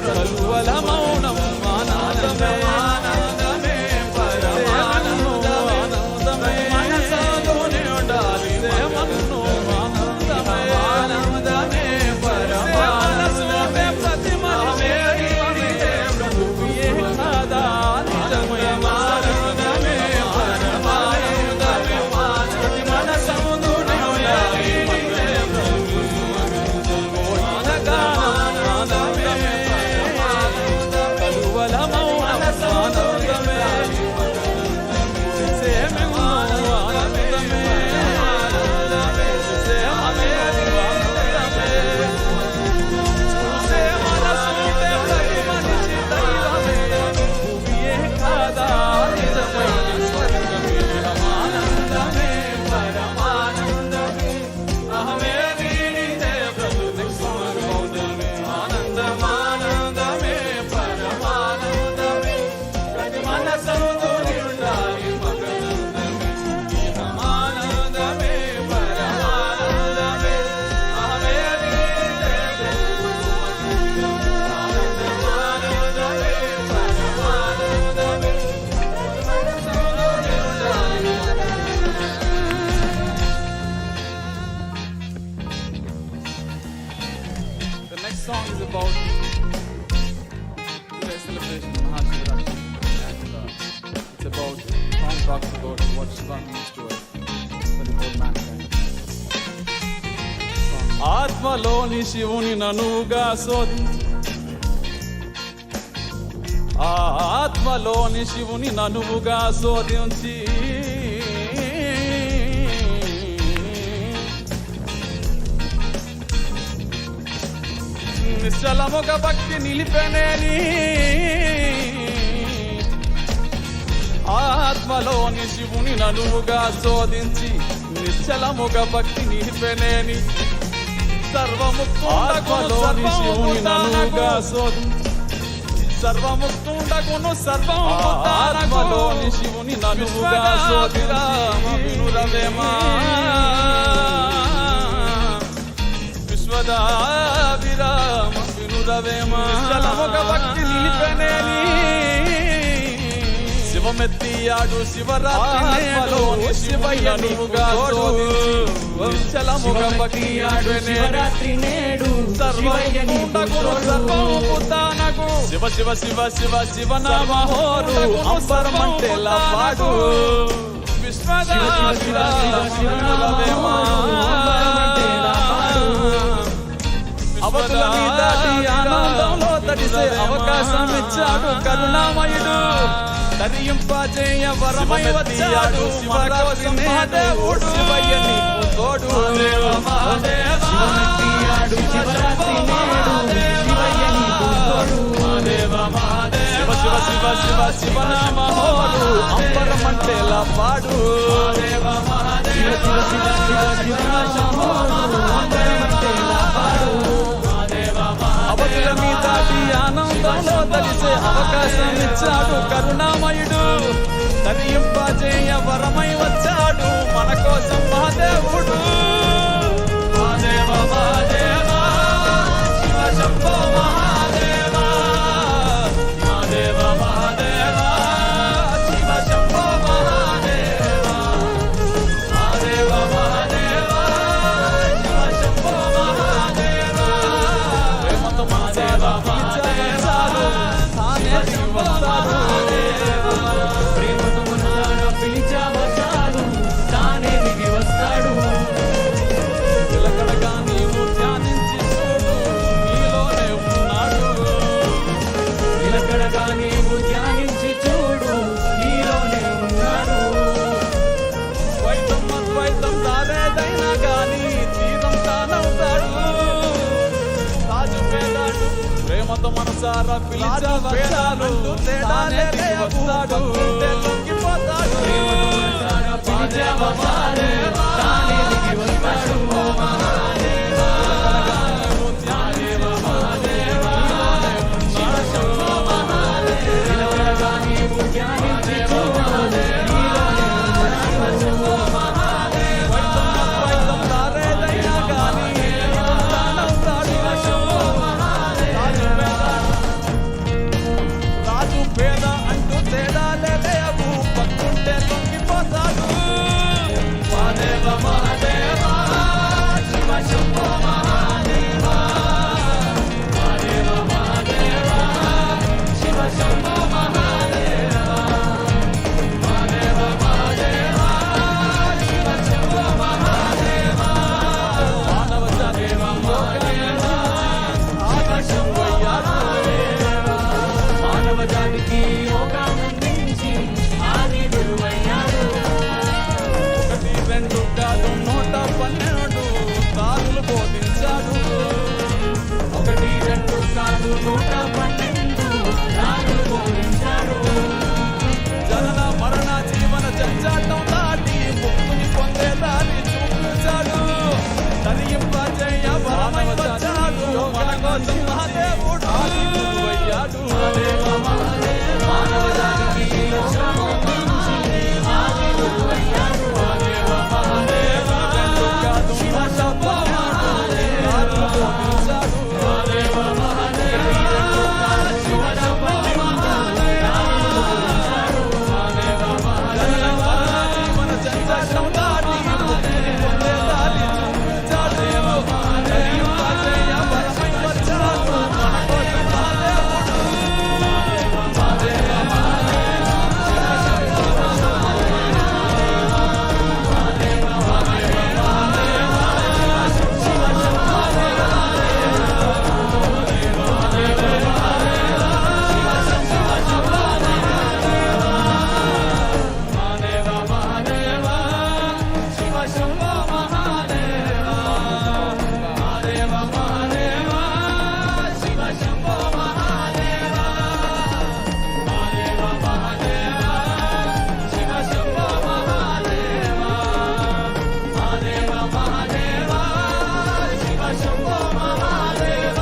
కలువల మౌనం ఆనందమే ఆనందమే పరమానందమే ఆనందమే మనసందేనే ఉండాలి దేవన్ను ఆనందమే ఆనందమే పరమానందమే ప్రతి మనసే song is about today's celebration of MahaShivRatri, and it's about, song talks about what Shiva means to us for the whole mankind. ఆత్మలోని శివుని ననుగా శోధించి ఆత్మలోని శివుని ననువుగా శోధించి నిశ్చలముగ భక్తి నిలిపెనేని ఆత్మలోని శివుని ననువుగా శోధించి నిశ్చలముగ భక్తి నిలిపెనేని సర్వముక్తుండగును శివుని ననువుగా శోధించి సర్వముక్తుండగును సర్వముక్తాత్మలోని శివుని ననువుగా శోధించి వినురవేమా విశ్వదాభిరామ వినురవేమా నిశ్చలముగ భక్తి నిలిపెనేని శివమెత్తియాడు శివరాత్రి శివయ్య నువ్వుగా నిశ్చలముగ భక్తియాడు శివరాత్రి నేడు సర్వముండగును సర్వముతానగు శివ శివ శివ శివ శివనామహోరు అంబరమంటే లాడు విశ్వదాభిరామ అవతుల మీదాటి ఆనందంలో తడిసే అవకాశం ఇచ్చాడు కరుణామయుడు తరింపజేయ వరమై వచ్చాడు శివ కోసం దేవుడు శివయ్య నీకు తోడు శివమెత్తియాడు శివరాత్రి నేడు శివయ్య నీకు తోడు శివ శివ శివ శివ శివనామహోడు అంబరమంటే లాడు శివ శివ శివ శివ శివనామహోడు అంబరమంటే లాడు అవతుల మీదాటి ఆనందంలో తలిసే అవకాశం ఇచ్చాడు కరుణామయుడు తరింపజేయ వరమై వచ్చాడు మన కోసం మహాదేవుడు మహాదేవ మహాదేవ శివ శంభో మనసారా పిలిచవచ్చాడు తానే వస్తాడు లొంగిపోతాడు రాజు పేద అంటూ తేడా లేవు పక్కుంటే లొంగిపోతాడు మహాదేవ మహాదేవ శివ శంభో మహాదేవ మహాదేవ మహాదేవ శివ శంభో మహాదేవ మహాదేవ మహాదేవ శివ శంభో మహాదేవ మానవ జాదేవ మహాదేవ ఆకాశం వయ్యాడు మానవ జాతికి యోగానందించి ఆది గురువయ్యాడు 1 2 కాదు 112 సాధులు బోధించాడు 1 2 కాదు 112 సాధులు బోధించాడు జనన మరణ జీవన జంజాటం దాటి ముక్తిని పొందే దారి చూపించాడు తరింపజేయ బలమై వచ్చాడు మన కోసం మహాదేవుడు ఆది గురువయ్యాడు మానవ జాతికి యోగానందించి ఆది గురువయ్యాడు మహాదేవ మహాదేవ శివ శంభో మహాదేవ బోధించాడు మహాదేవ మహాదేవ శివ శంభో మహాదేవ మహాదేవ మహాదేవ జీవన జంజాటం దాటి ముక్తిని పొందే దారి చూపించాడు తరింపజేయ బలమై వచ్చాడు మన కోసం మహాదేవుడు మహాదేవ మహాదేవ శివ శంభో మహాదేవ మహాదేవ మహాదేవ శివ శంభో మహాదేవ మహాదేవ మహాదేవ శివ శంభో మహాదేవ మహాదేవ మహాదేవ శివ శంభో మహాదేవ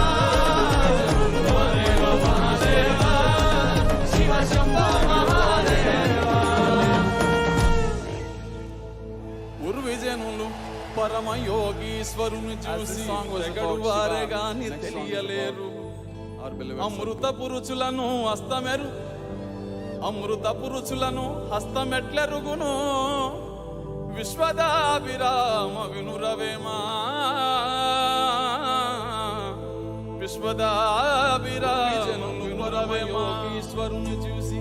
మహాదేవ మహాదేవ శివ శంభో మహాదేవ ఉర్విజనులు పరమయోగీశ్వరుని చూసి తెగడువారే గాని తెలియలేరు అమృత పురుషులను హస్తమెరు అమృత పురుషులను హస్తమెట్లెరుగును విశ్వదాభిరామ వినురవేమా విశ్వదాభిరామ వినురవేమా ఈశ్వరుని చూసి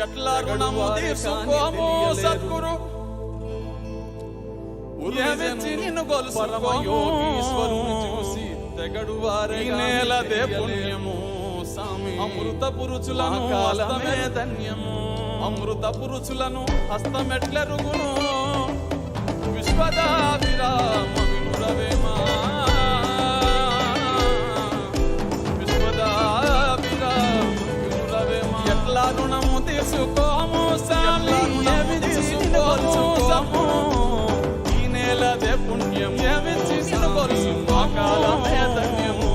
ఎట్లా రుణము తీసుకోమో సద్గురు ఉరేవించి నిన్ను పరమయోగీశ్వరుని చూసి తెగడు వారే నేలదే పుణ్యము సామి అమృత పురుషులను హస్తమే ధన్యము అమృత పురుషులను హస్తమెట్లెరుగును విశ్వదాభిరామ వినురవేమా విశ్వదాభిరామ వినురవేమా ఎట్లా రుణము తీసుకోము సామి ఏమి తీసుకోము ఈ నేలదే పుణ్యం ఏమిచ్చి నిన్ను మా కాలమే ధన్యము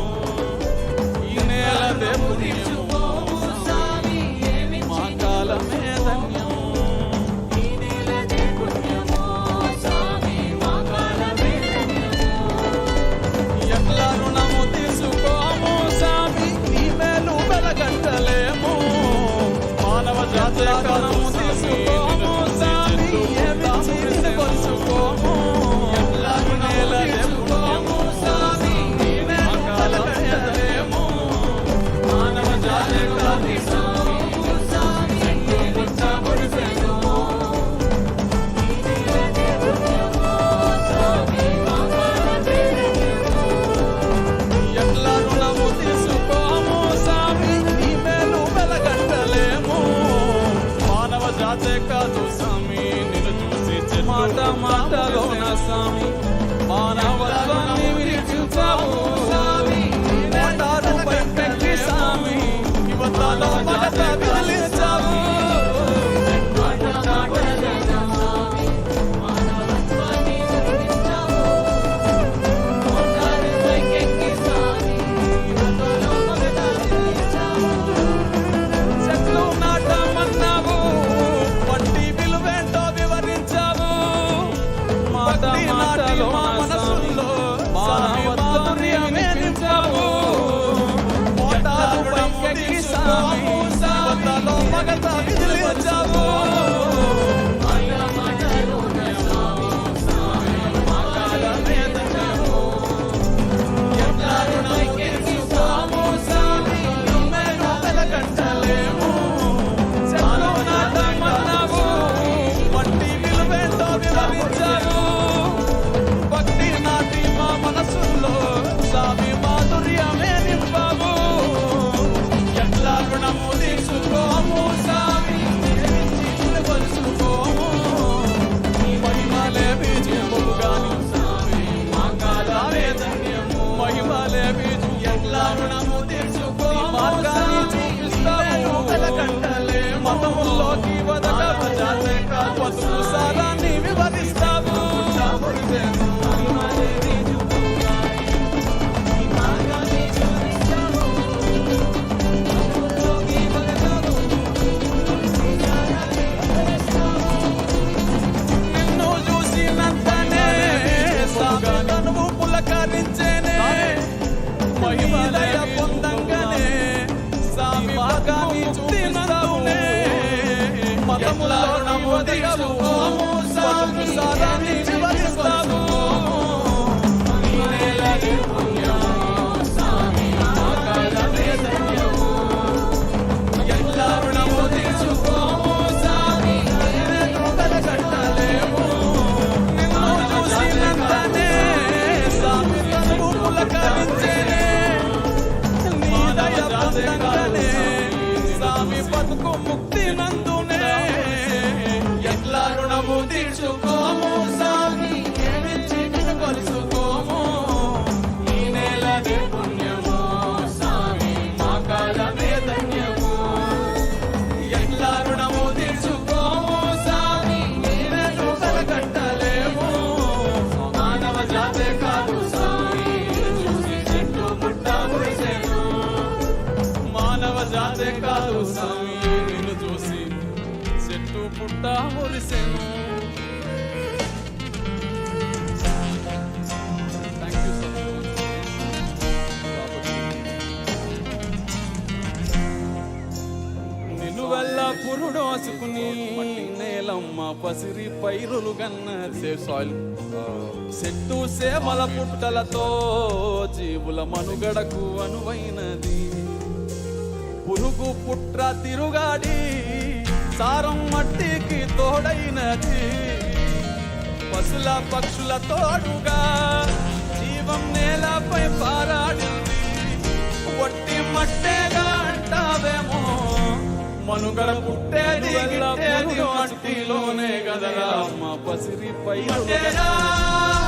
ఈ నేలదే పుణ్యము మా కాలమే ధన్యము ఈ నేలదే పుణ్యము స్వామి మా కాలమే ధన్యము ఎట్లా రుణము తీసుకోము స్వామి నీ మేలు వెలగట్టలేము మానవ జాతి రుణము తీసుకోము స్వామి ఏమిచ్చి నిన్ను కొలుసుకోము ఎట్లా నేలదే పుణ్యము స్వామి ఎల్లా రుణము తీర్చుకోము మార్గాన్ని చూపిస్తావు కలకంటలే మతముల్లోకి వదలవు జాతే కాదు బతుకు సారాన్ని వివరిస్తావు నిన్ను చూసినంతనే సాగనను పులకరించేనే మహిమలయ పొందంగానే సామి మార్గాన్ని చూపిస్తావునే మతములో నమోదిగవు సాగు సారాన్ని వివరిస్తావు ఎల్లారు నమోదించుకోము సామి కట్టలేము నిన్ను చూసినంతనే సామి తనువు పులకరించేనే నీ దయ పొందంగానే సామి బతుకు ముక్తి నందునే ఎట్లా రుణము తీర్చుకోము సామి ఏమిచ్చి నిన్ను కొలుసుకోము ఈ నేలదే పుణ్యము సామి మా కాలమే ధన్యము ఎట్లా రుణము తీర్చుకోము సామి నేనే కట్టలేము మానవ జాతే కాదు సామి చూసి చెట్టు పుట్ట మురిసెను మానవ జాతే కాదు సామి నిన్ను చూసి చెట్టు పుట్ట మురిసెను థ్యాంక్ యూ నిన్ను వల్ల పురుడోసుకుని నేలమ్మ పసిరి పైరులు గన్న సేవ్ సాయిల్ చెట్టు సేమల పుట్టలతో జీవుల మనుగడకు అనువైనది పురుగు పుట్ర తిరుగాడి సారం మట్టికి తోడైనది పశుల పక్షుల తోడుగా జీవం నేలపై పారాడింది ఒట్టి మట్టేగా అంటావేమో మనుగడ పుట్టేది గిట్టేది మట్టిలోనే గదరా మా పసిరి పై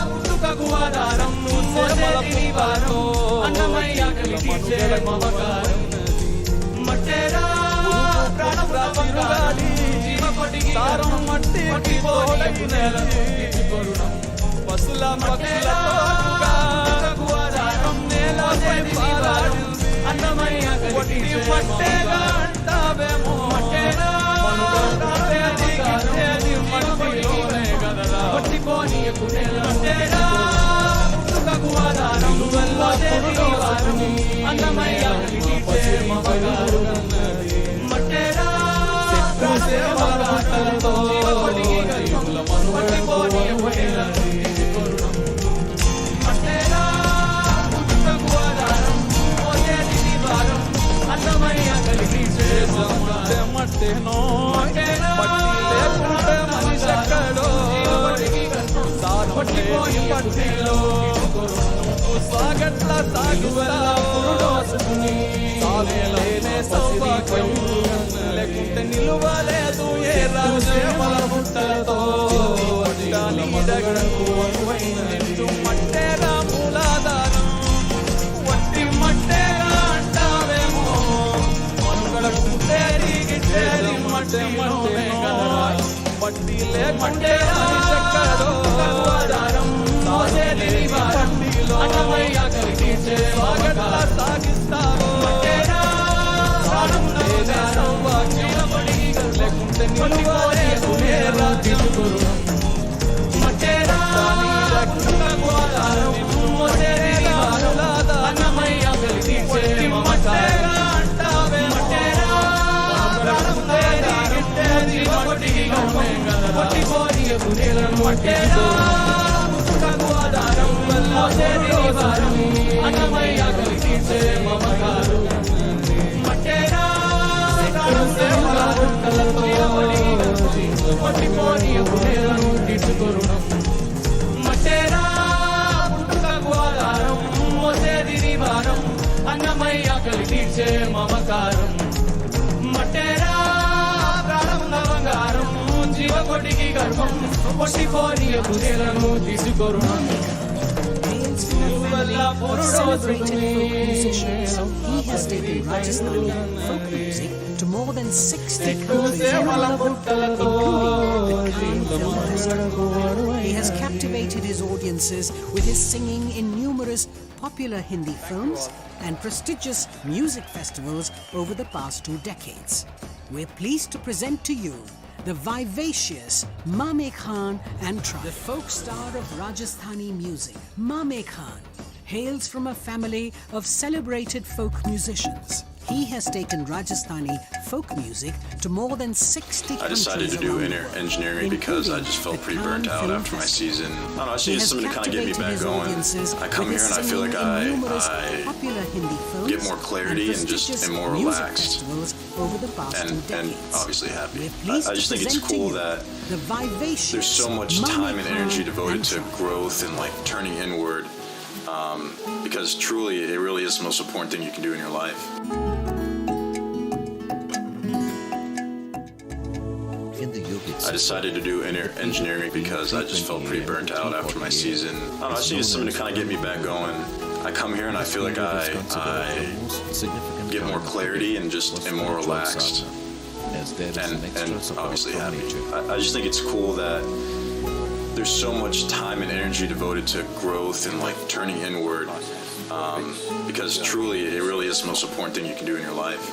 పుట్టుకకు ఆధారం మట్టేరా సారం మట్టికి తోడైనది పశుల పక్షుల ఆధారం నేలపై పారాడింది ఒట్టి మట్టేగా అంటావేమో మట్టిలోనే గదరా పట్టిపోనీయకు మట్టేరా పుట్టుకకు ఆధారం అన్నమయ్య మట్టేరా సేవలతో మట్టేరా పుట్టుకకు ఆధారం అన్నమయ్య మట్టేనో లేకుంటే మనిషి ఎక్కడో పట్టిలో సాగట్ల సాగుని సాగలేనే సౌభాగ్యం లేకుంటే నిలువలేదు ఏ రాజేమల పుట్టలతో మట్టేరా మూలాధారం వట్టి మట్టేరా అంటావేమో మనుగడ పుట్టేరి గిట్టేరి మట్టే పట్టి లేకుంటేరా ఆధారం పట్టిలో సాగిస్తావు లేకుంటే మట్టేరా అంటావే మట్టేరా ఆధారం అన్నమయ్య కలిసే మమకారు మట్టేరా పట్టిపోని తీసుకొరుణం మట్టేరా పుట్టుకకు ఆధారం మోసేది భారం అన్నమయ్య కలిసే మమకారం మట్టేరా ప్రారంభ బంగారం జీవకొటికి గర్భం పట్టిపోని కుదేలను తీసుకొరుణం వల్ల celebrated folk musicians, he has taken Rajasthani folk music to more than 60 countries around the world, including the Cannes Film Festival. He has captivated his audiences with his singing in numerous popular Hindi films and prestigious music festivals over the past 2 decades. We're pleased to present to you the vivacious Mame Khan and Tribe. The folk star of Rajasthani music, Mame Khan, hails from a family of celebrated folk musicians. He has taken Rajasthani folk music to more than 60 countries. I decided to do engineering because I just felt pretty burnt out after my season. I don't know, I just needed something to kind of get me back going. I come here and I feel like I get more clarity and more relaxed. And obviously happy. I just think it's cool that there's so much time and energy devoted to growth and like turning inward. Because truly, it really is the most important thing you can do in your life. I decided to do engineering because I just felt pretty burnt out after my season. I don't know, I just needed something to kind of get me back going. I come here and I feel like I get more clarity and more relaxed. And obviously happy. I just think it's cool that there's so much time and energy devoted to growth and like turning inward. Because truly, it really is the most important thing you can do in your life.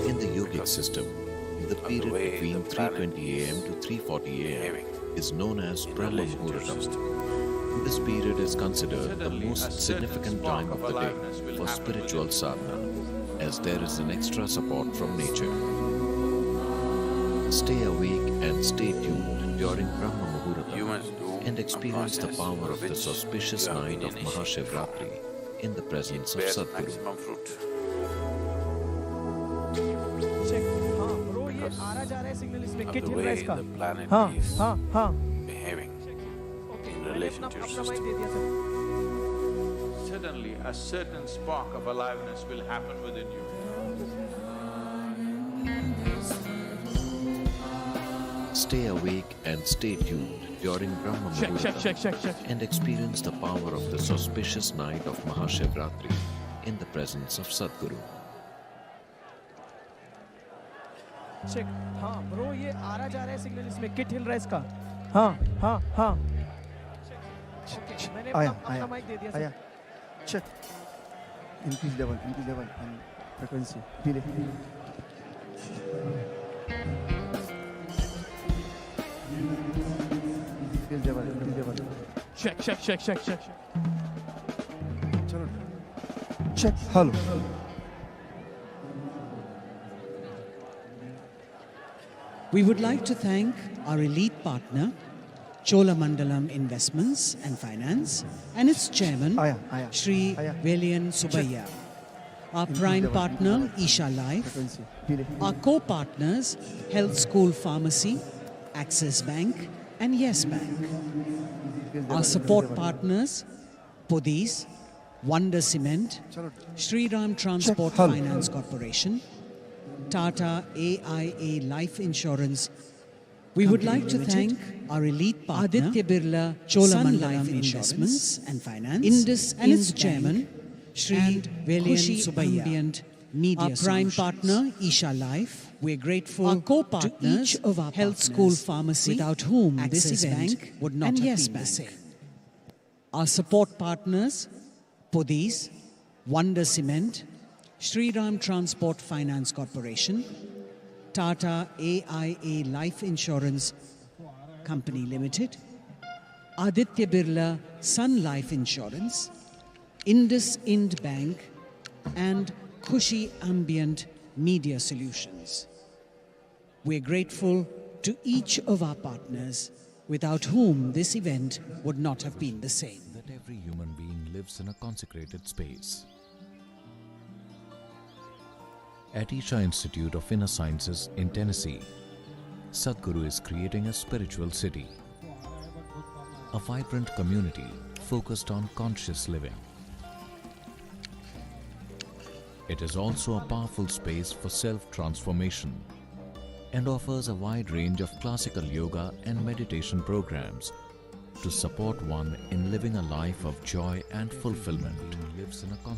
In the yogic system, the period between 3:20 a.m. to 3:40 a.m. is known as Brahma Muhurtam. This period is considered the most significant time of the day for spiritual sadhana, as there is an extra support from nature. Stay awake and stay tuned during Brahma Muhurtam and experience the power of this auspicious night of MahaShivRatri in the presence of Sadhguru. Of the way the planet is behaving in relation to your system. Suddenly, a certain spark of aliveness will happen within you. Stay awake and stay tuned during Brahma Muhurtam and experience the power of this auspicious night of MahaShivRatri in the presence of Sadhguru. Check हाँ bro ये आ रहा जा रहा है signal इसमें kit हिल रहा है इसका हाँ हाँ हाँ मैंने अपना माइक दे दिया आया check increase level and frequency delay increase level check चलो check hello We would like to thank our elite partner, Cholamandalam Investments and Finance, and its chairman, Shri Velian Subaya. Our prime partner, Isha Life. Our co-partners, Health School Pharmacy, Axis Bank, and Yes Bank. Our support partners, Podis, Wonder Cement, Shri Ram Transport Finance Corporation, Tata AIA Life Insurance. We would like to thank our elite partner, Aditya Birla Cholamandalam Investments and Finance, Indus and its chairman, Shri Velian Subaya. Our prime partner, Isha Life. We're grateful our co-partners to each of our Health School Pharmacy, without whom this event would not have been the same. Our support partners, Podis, Wonder Cement, Shri Ram Transport Finance Corporation, Tata AIA Life Insurance Company Limited, Aditya Birla Sun Life Insurance, Indus Ind Bank, and Khushi Ambient Media Solutions. We're grateful to each of our partners, without whom this event would not have been the same. That every human being lives in a consecrated space. At Isha Institute of Inner Sciences in Tennessee, Sadhguru is creating a spiritual city, a vibrant community focused on conscious living. It is also a powerful space for self-transformation and offers a wide range of classical yoga and meditation programs to support one in living a life of joy and fulfillment.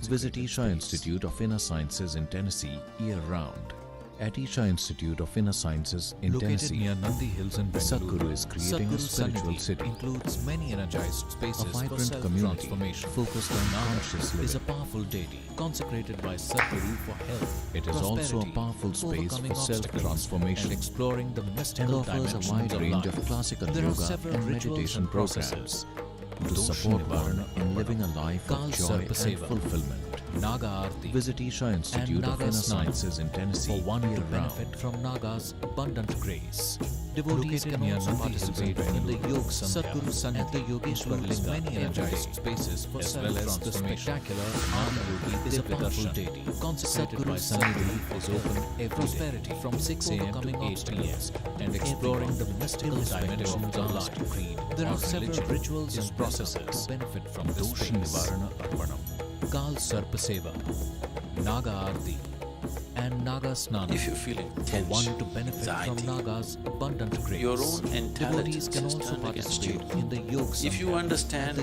Visit Isha Institute of Inner Sciences in Tennessee year-round. At Isha Institute of Inner Sciences in Tennessee, near Nandi Hills in Bengaluru, Sadhguru is creating a spiritual city. Includes many energized spaces A vibrant community focused on conscious living. is a powerful deity consecrated by Sadhguru for health. It is also a powerful space for self-transformation and exploring the and mystical offers a dimensions wide of range life. of classical There are yoga several and rituals meditation and processes programs to support one in living a life of joy and fulfillment. Naga Aarti Visit Isha Institute of Naga Inner Snan Sciences in Tennessee for one to year-round. benefit from Naga's abundant grace. Devotees can near also Nandi Hills in participate in the Bengaluru. Yog Sandhya Sadhguru at Sannidhi the Yogeshwar includes Linga many energized everyday spaces for as well as the self-transformation. spectacular Adi is a powerful deity consecrated by Sadhguru is open every day from 6 a.m. to 8 p.m. and exploring the mystical dimensions of life. There are several rituals and processes to benefit from this Doshi space. Nivarana Arpanam. Kal Sarpa Seva, Naga Aarti, and Naga Snana. If you're feeling For tense, one to benefit anxiety, from Naga's abundant grace, your own intelligence devotees can is also turned against participate you. in the Yog if you Sandhya understand